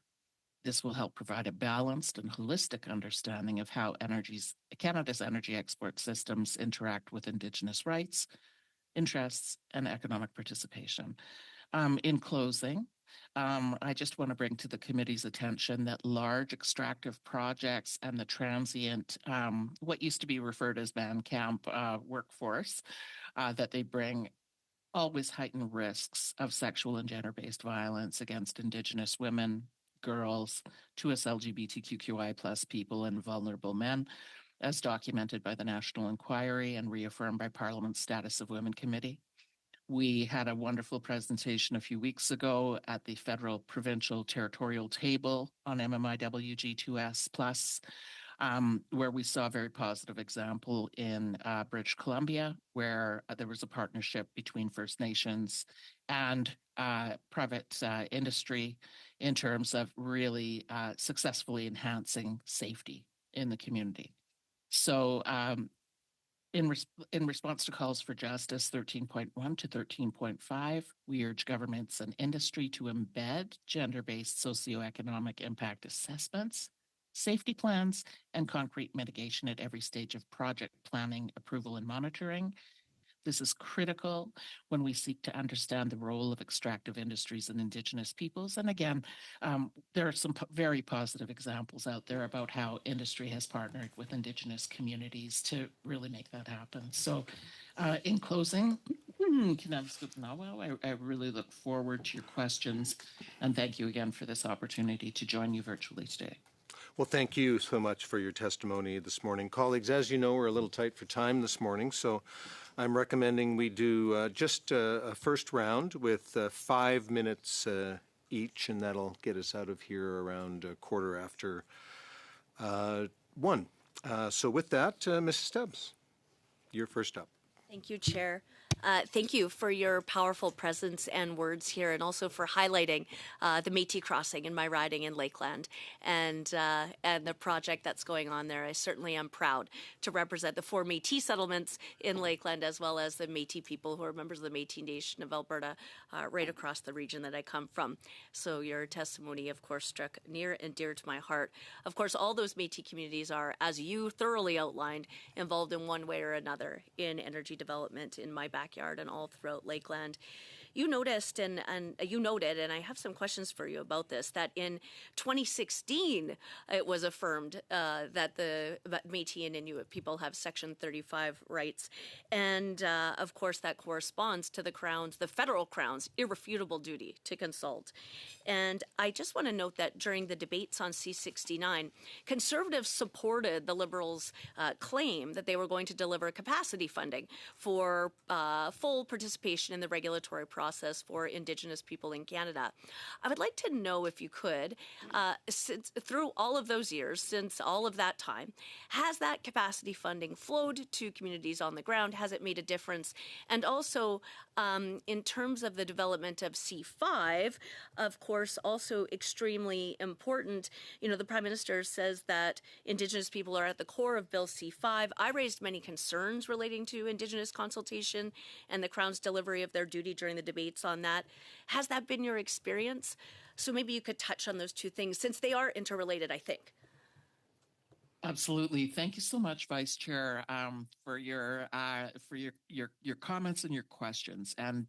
S12: This will help provide a balanced and holistic understanding of how Canada's energy export systems interact with Indigenous rights, interests, and economic participation. In closing, I just want to bring to the committee's attention that large extractive projects and the transient, what used to be referred as man camp workforce that they bring, always heighten risks of sexual and gender-based violence against Indigenous women, girls, 2S LGBTQI plus people, and vulnerable men, as documented by the National Inquiry and reaffirmed by Parliament's Status of Women Committee. We had a wonderful presentation a few weeks ago at the Federal Provincial Territorial Table on MMIWG2S+, where we saw a very positive example in British Columbia, where there was a partnership between First Nations and private industry in terms of really successfully enhancing safety in the community. So in response to calls for justice 13.1 to 13.5, we urge governments and industry to embed gender-based socioeconomic impact assessments, safety plans, and concrete mitigation at every stage of project planning, approval, and monitoring. This is critical when we seek to understand the role of extractive industries and Indigenous peoples. And again, there are some very positive examples out there about how industry has partnered with Indigenous communities to really make that happen. So in closing, I really look forward to your questions, and thank you again for this opportunity to join you virtually today.
S1: Well, thank you so much for your testimony this morning. Colleagues, as you know, we're a little tight for time this morning, so I'm recommending we do just a first round with 5 minutes each, and that'll get us out of here around 1:15. So with that, Mrs. Stubbs, you're first up.
S7: Thank you, Chair. Thank you for your powerful presence and words here, and also for highlighting the Métis crossing in my riding in Lakeland and the project that's going on there. I certainly am proud to represent the 4 Métis settlements in Lakeland, as well as the Métis people who are members of the Métis Nation of Alberta, right across the region that I come from. So your testimony, of course, struck near and dear to my heart. Of course, all those Métis communities are, as you thoroughly outlined, involved in one way or another in energy development in my backyard and all throughout Lakeland. You noticed and you noted, and I have some questions for you about this, that in 2016 it was affirmed that Métis and Inuit people have Section 35 rights, and of course that corresponds to the federal Crown's irrefutable duty to consult. And I just want to note that during the debates on C-69, Conservatives supported the Liberals' claim that they were going to deliver capacity funding for full participation in the regulatory process for Indigenous people in Canada. I would like to know, if you could, since through all of those years, since all of that time, has that capacity funding flowed to communities on the ground? Has it made a difference? And also, in terms of the development of C5, of course, also extremely important. You know, the Prime Minister says that Indigenous people are at the core of Bill C5. I raised many concerns relating to Indigenous consultation and the Crown's delivery of their duty during the debates on that. Has that been your experience? So maybe you could touch on those two things, since they are interrelated, I think.
S12: Absolutely. Thank you so much, Vice Chair, for your comments and your questions. And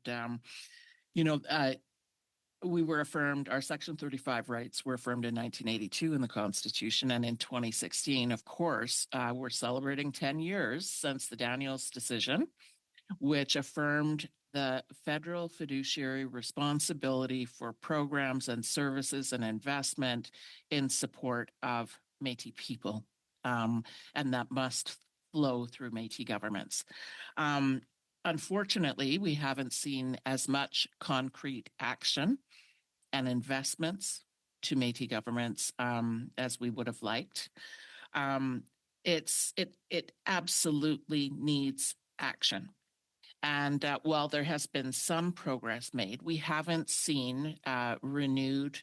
S12: we were affirmed, our Section 35 rights were affirmed in 1982 in the Constitution, and in 2016, of course, we're celebrating 10 years since the Daniels decision, which affirmed the federal fiduciary responsibility for programs and services and investment in support of Métis people. And that must flow through Métis governments. Unfortunately, we haven't seen as much concrete action and investments to Métis governments as we would have liked. It absolutely needs action. And while there has been some progress made, we haven't seen renewed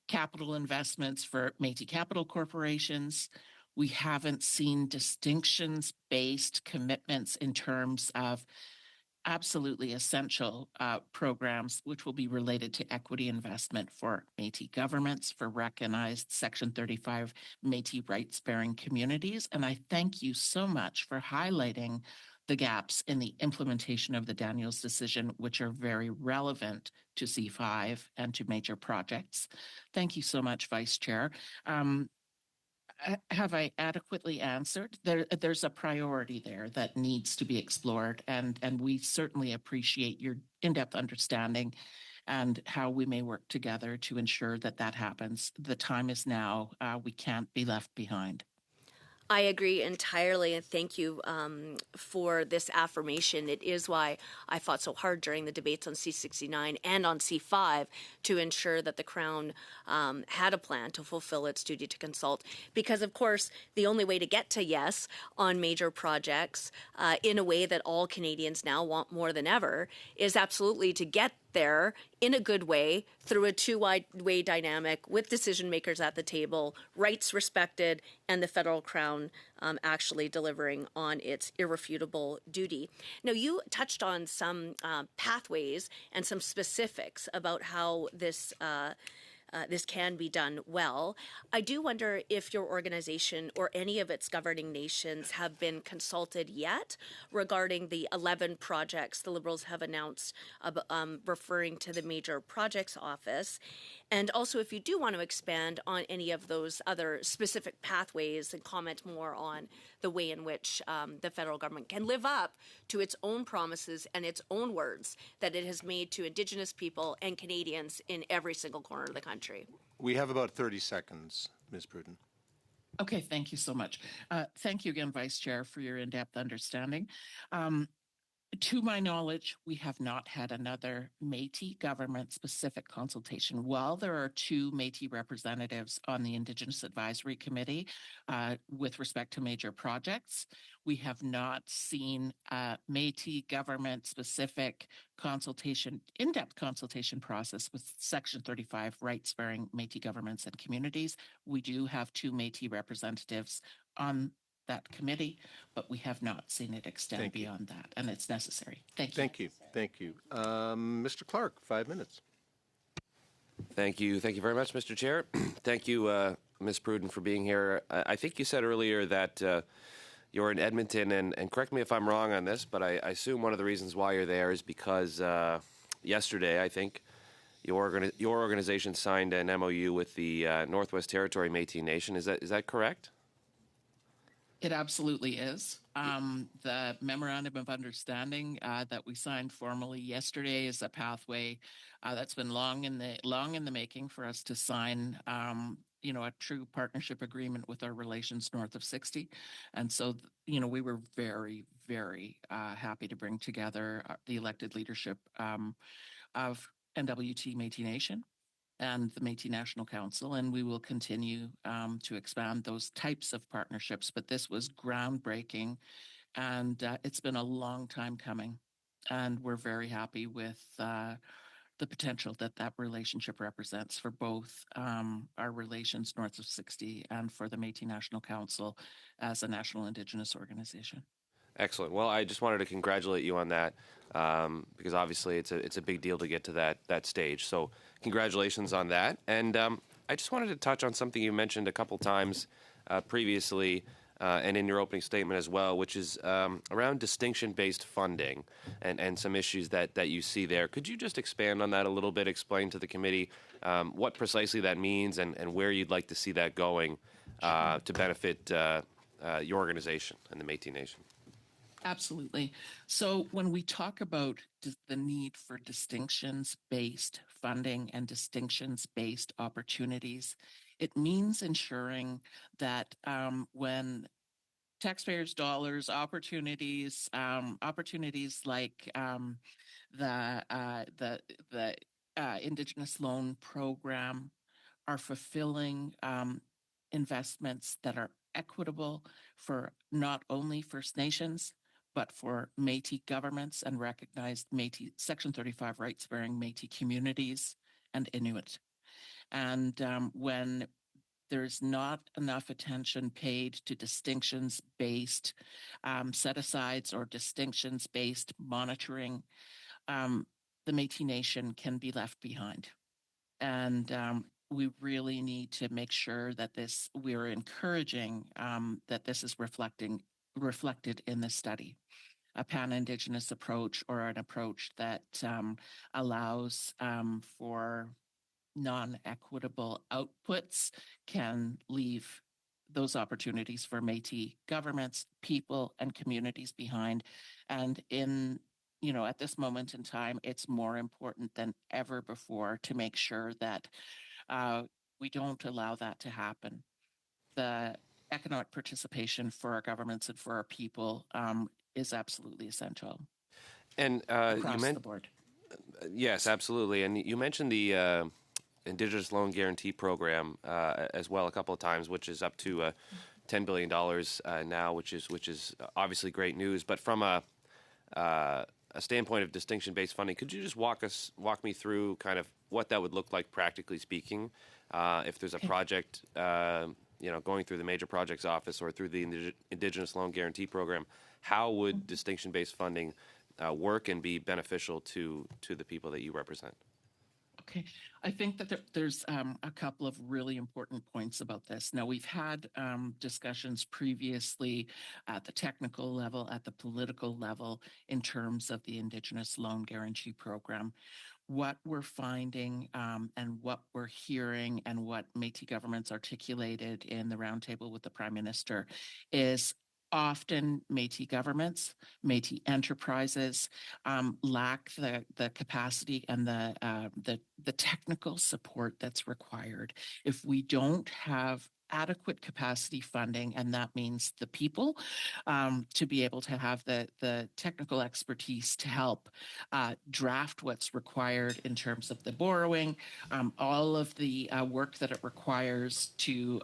S12: capital investments for Métis capital corporations. We haven't seen distinctions-based commitments in terms of absolutely essential programs which will be related to equity investment for Métis governments, for recognized Section 35 Métis rights-bearing communities. And I thank you so much for highlighting the gaps in the implementation of the Daniels decision, which are very relevant to C5 and to major projects. Thank you so much, Vice Chair. Have I adequately answered? There's a priority there that needs to be explored, and we certainly appreciate your in-depth understanding and how we may work together to ensure that that happens. The time is now. We can't be left behind.
S7: I agree entirely, and thank you for this affirmation. It is why I fought so hard during the debates on C-69 and on C-5 to ensure that the Crown had a plan to fulfill its duty to consult. Because, of course, the only way to get to yes on major projects in a way that all Canadians now want more than ever is absolutely to get there in a good way through a two-way dynamic with decision makers at the table, rights respected, and the federal crown actually delivering on its irrefutable duty. Now, you touched on some pathways and some specifics about how this can be done well. I do wonder if your organization or any of its governing nations have been consulted yet regarding the 11 projects the Liberals have announced, referring to the Major Projects Office. And also, if you do want to expand on any of those other specific pathways and comment more on the way in which the federal government can live up to its own promises and its own words that it has made to Indigenous people and Canadians in every single corner of the country.
S1: We have about 30 seconds, Ms. Pruden.
S12: Okay, thank you so much. Thank you again, Vice Chair, for your in-depth understanding. To my knowledge, we have not had another Métis government-specific consultation. While there are 2 Métis representatives on the Indigenous Advisory Committee with respect to major projects, we have not seen a Métis government-specific consultation, in-depth consultation process with Section 35 rights-bearing Métis governments and communities. We do have 2 Métis representatives on that committee, but we have not seen it extend beyond that, and it's necessary. Thank you.
S1: Thank you. Thank you. Mr. Clark, 5 minutes.
S13: Thank you. Thank you very much, Mr. Chair. Thank you, Ms. Pruden, for being here. I think you said earlier that you're in Edmonton, and correct me if I'm wrong on this, but I assume one of the reasons why you're there is because yesterday, I think, your organization signed an MOU with the Northwest Territory Métis Nation. Is that correct?
S12: It absolutely is. The memorandum of understanding that we signed formally yesterday is a pathway that's been long in the making for us to sign, a true partnership agreement with our relations north of 60. And so, we were very, very happy to bring together the elected leadership of NWT Métis Nation and the Métis National Council, and we will continue to expand those types of partnerships. But this was groundbreaking, and it's been a long time coming, and we're very happy with the potential that relationship represents for both our relations north of 60 and for the Métis National Council as a national Indigenous organization.
S13: Excellent. Well, I just wanted to congratulate you on that because obviously it's a big deal to get to that stage. So congratulations on that. And I just wanted to touch on something you mentioned a couple times previously and in your opening statement as well, which is around distinction-based funding and some issues that you see there. Could you just expand on that a little bit, explain to the committee what precisely that means and where you'd like to see that going to benefit your organization and the Métis Nation?
S12: Absolutely. So when we talk about the need for distinctions-based funding and distinctions-based opportunities, it means ensuring that when taxpayers' dollars, opportunities like the Indigenous Loan Program are fulfilling investments that are equitable for not only First Nations, but for Métis governments and recognized Métis Section 35 rights-bearing Métis communities and Inuit. And when there's not enough attention paid to distinctions-based set-asides or distinctions-based monitoring, the Métis Nation can be left behind. And we really need to make sure that we're encouraging that this is reflected in the study. A pan-Indigenous approach or an approach that allows for non-equitable outputs can leave those opportunities for Métis governments, people, and communities behind. And at this moment in time, it's more important than ever before to make sure that we don't allow that to happen. The economic participation for our governments and for our people is absolutely essential.
S13: And
S12: across the board.
S13: Yes, absolutely. And you mentioned the Indigenous Loan Guarantee Program as well a couple of times, which is up to $10 billion now, which is obviously great news. But from a a standpoint of distinction-based funding, could you just walk me through kind of what that would look like practically speaking, if there's a project, going through the Major Projects Office or through the Indigenous Loan Guarantee Program? How would distinction-based funding work and be beneficial to the people that you represent?
S12: Okay, I think that there's a couple of really important points about this. Now, we've had discussions previously at the technical level, at the political level, in terms of the Indigenous Loan Guarantee Program. What we're finding and what we're hearing and what Métis governments articulated in the roundtable with the Prime Minister is often Métis governments, Métis enterprises lack the capacity and the technical support that's required. If we don't have adequate capacity funding, and that means the people to be able to have the technical expertise to help draft what's required in terms of the borrowing, all of the work that it requires to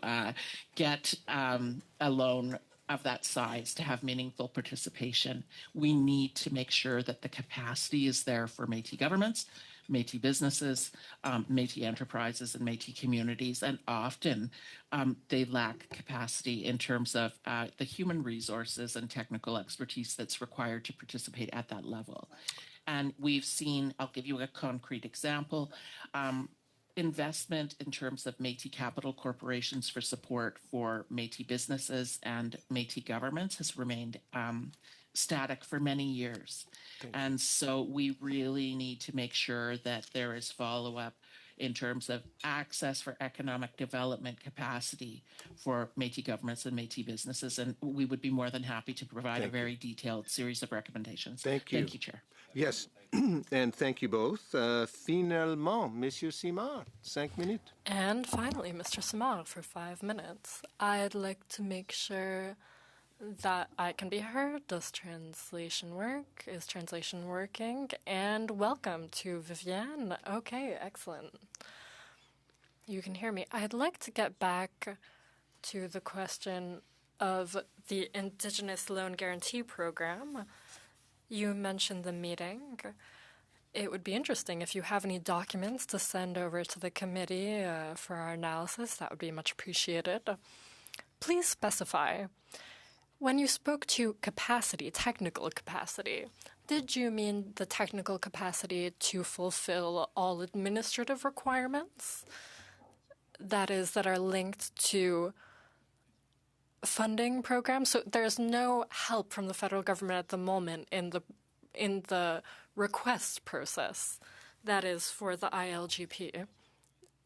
S12: get a loan of that size to have meaningful participation. We need to make sure that the capacity is there for Métis governments, Métis businesses, Métis enterprises, and Métis communities. And often they lack capacity in terms of the human resources and technical expertise that's required to participate at that level. And we've seen, I'll give you a concrete example, investment in terms of Métis capital corporations for support for Métis businesses and Métis governments has remained static for many years. And so we really need to make sure that there is follow-up in terms of access for economic development capacity for Métis governments and Métis businesses. And we would be more than happy to provide a very detailed series of recommendations.
S1: Thank you.
S12: Thank you, Chair.
S1: Yes, and thank you both. Finalement, Monsieur Simard, 5 minutes.
S5: And finally, Mr. Samar, for 5 minutes. I'd like to make sure that I can be heard. Does translation work? Is translation working? And welcome to Viviane. Okay, excellent. You can hear me. I'd like to get back to the question of the Indigenous Loan Guarantee Program. You mentioned the meeting. It would be interesting if you have any documents to send over to the committee for our analysis. That would be much appreciated. Please specify. When you spoke to capacity, technical capacity, did you mean the technical capacity to fulfill all administrative requirements? That is, that are linked to funding programs? So there's no help from the federal government at the moment in the request process. That is for the ILGP.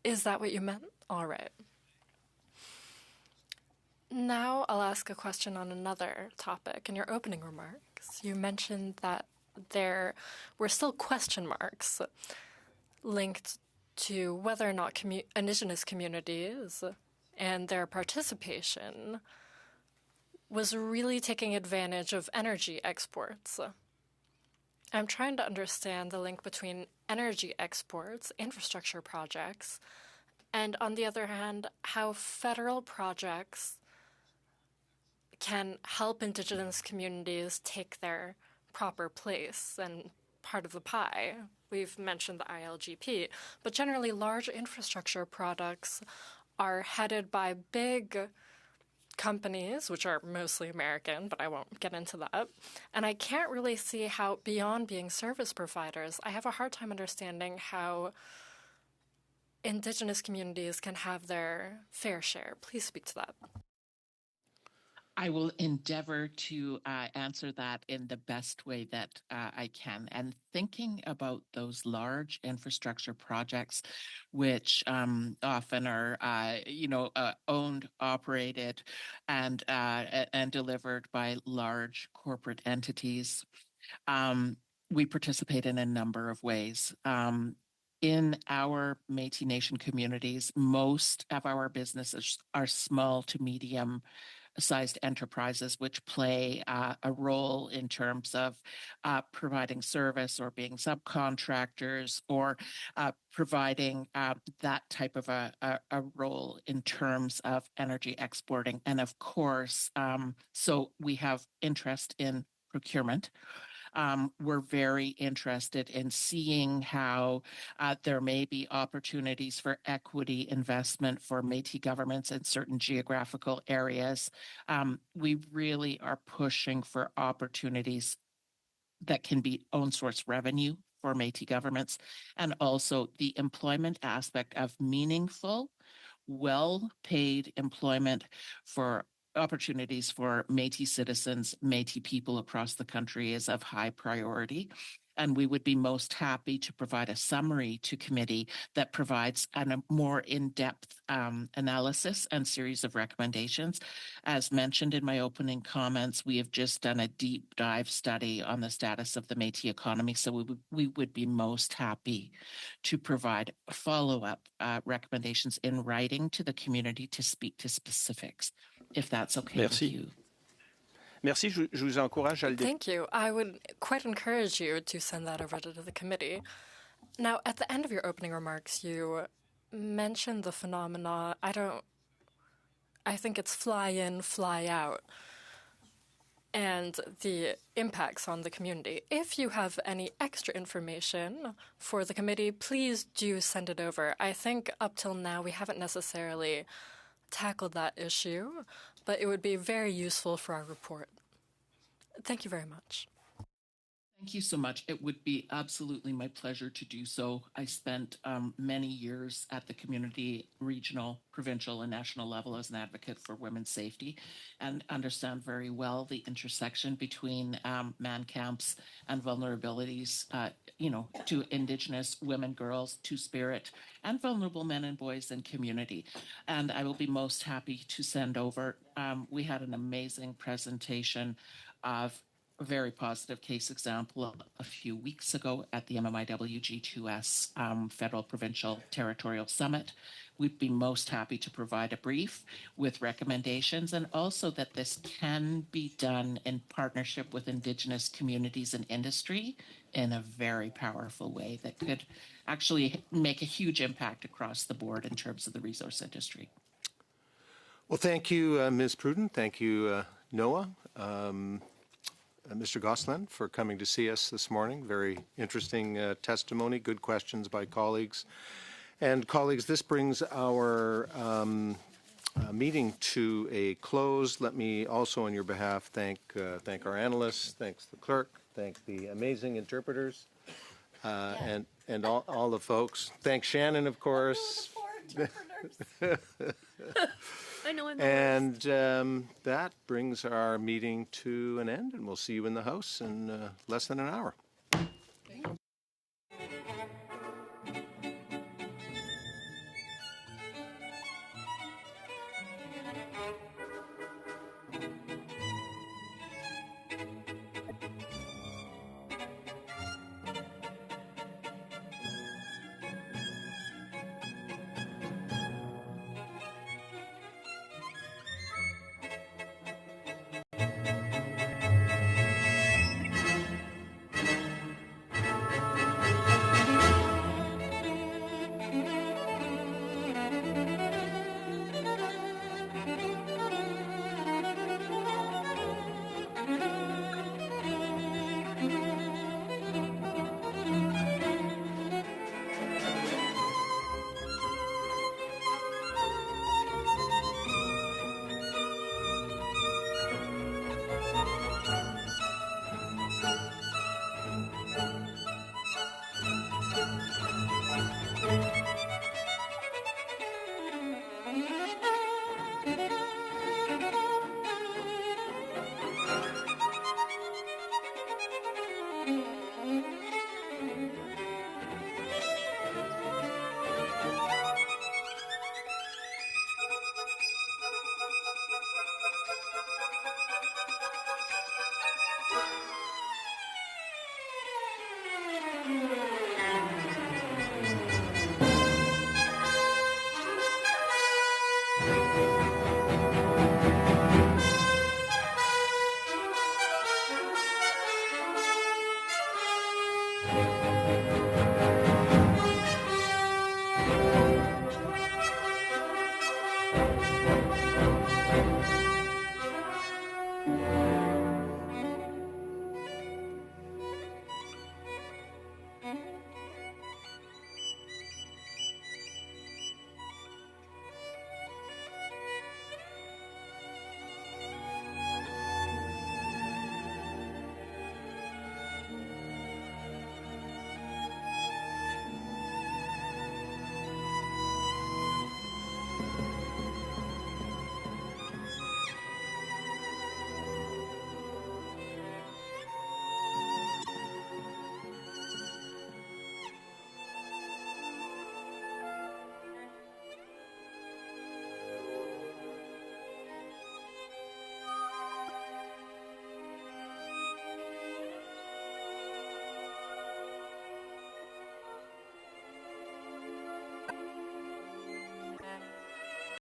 S5: Is that what you meant? All right. Now I'll ask a question on another topic. In your opening remarks, you mentioned that there were still question marks linked to whether or not Indigenous communities and their participation was really taking advantage of energy exports. I'm trying to understand the link between energy exports, infrastructure projects, and on the other hand, how federal projects can help Indigenous communities take their proper place and part of the pie. We've mentioned the ILGP, but generally large infrastructure projects are headed by big companies, which are mostly American, but I won't get into that. And I can't really see how, beyond being service providers, I have a hard time understanding how Indigenous communities can have their fair share. Please speak to that.
S12: I will endeavor to answer that in the best way that I can. And thinking about those large infrastructure projects, which often are, owned, operated, and delivered by large corporate entities, we participate in a number of ways. In our Métis Nation communities, most of our businesses are small to medium sized enterprises, which play a role in terms of providing service or being subcontractors or providing that type of a role in terms of energy exporting. And of course, so we have interest in procurement. we're very interested in seeing how there may be opportunities for equity investment for Métis governments in certain geographical areas. We really are pushing for opportunities that can be own source revenue for Métis governments, and also the employment aspect of meaningful, well-paid employment for opportunities for Métis citizens, Métis people across the country is of high priority. And we would be most happy to provide a summary to committee that provides a more in-depth analysis and series of recommendations. As mentioned in my opening comments, we have just done a deep dive study on the status of the Métis economy, so we would be most happy to provide follow-up recommendations in writing to the community to speak to specifics, if that's okay with you.
S10: Merci, je vous encourage à le
S5: Thank you. I would quite encourage you to send that over to the committee. Now, at the end of your opening remarks, you mentioned the phenomena. I think it's fly in, fly out, and the impacts on the community. If you have any extra information for the committee, please do send it over. I think up till now we haven't necessarily tackled that issue, but it would be very useful for our report. Thank you very much.
S12: Thank you so much. It would be absolutely my pleasure to do so. I spent many years at the community, regional, provincial, and national level as an advocate for women's safety, and understand very well the intersection between man camps and vulnerabilities, to Indigenous women, girls, Two-Spirit, and vulnerable men and boys in community. And I will be most happy to send over. We had an amazing presentation of a very positive case example a few weeks ago at the MMIW G2S Federal Provincial Territorial Summit. We'd be most happy to provide a brief with recommendations, and also that this can be done in partnership with Indigenous communities and industry in a very powerful way that could actually make a huge impact across the board in terms of the resource industry.
S1: Well, thank you, Ms. Pruden. Thank you, Noah. Mr. Gosselin, for coming to see us this morning. Very interesting testimony, good questions by colleagues. And colleagues, this brings our meeting to a close. Let me also, on your behalf, thank our analysts, thanks the clerk, thank the amazing interpreters, and all the folks. Thank Shannon, of course.
S7: I know I'm
S1: And that brings our meeting to an end, and we'll see you in the House in less than an hour.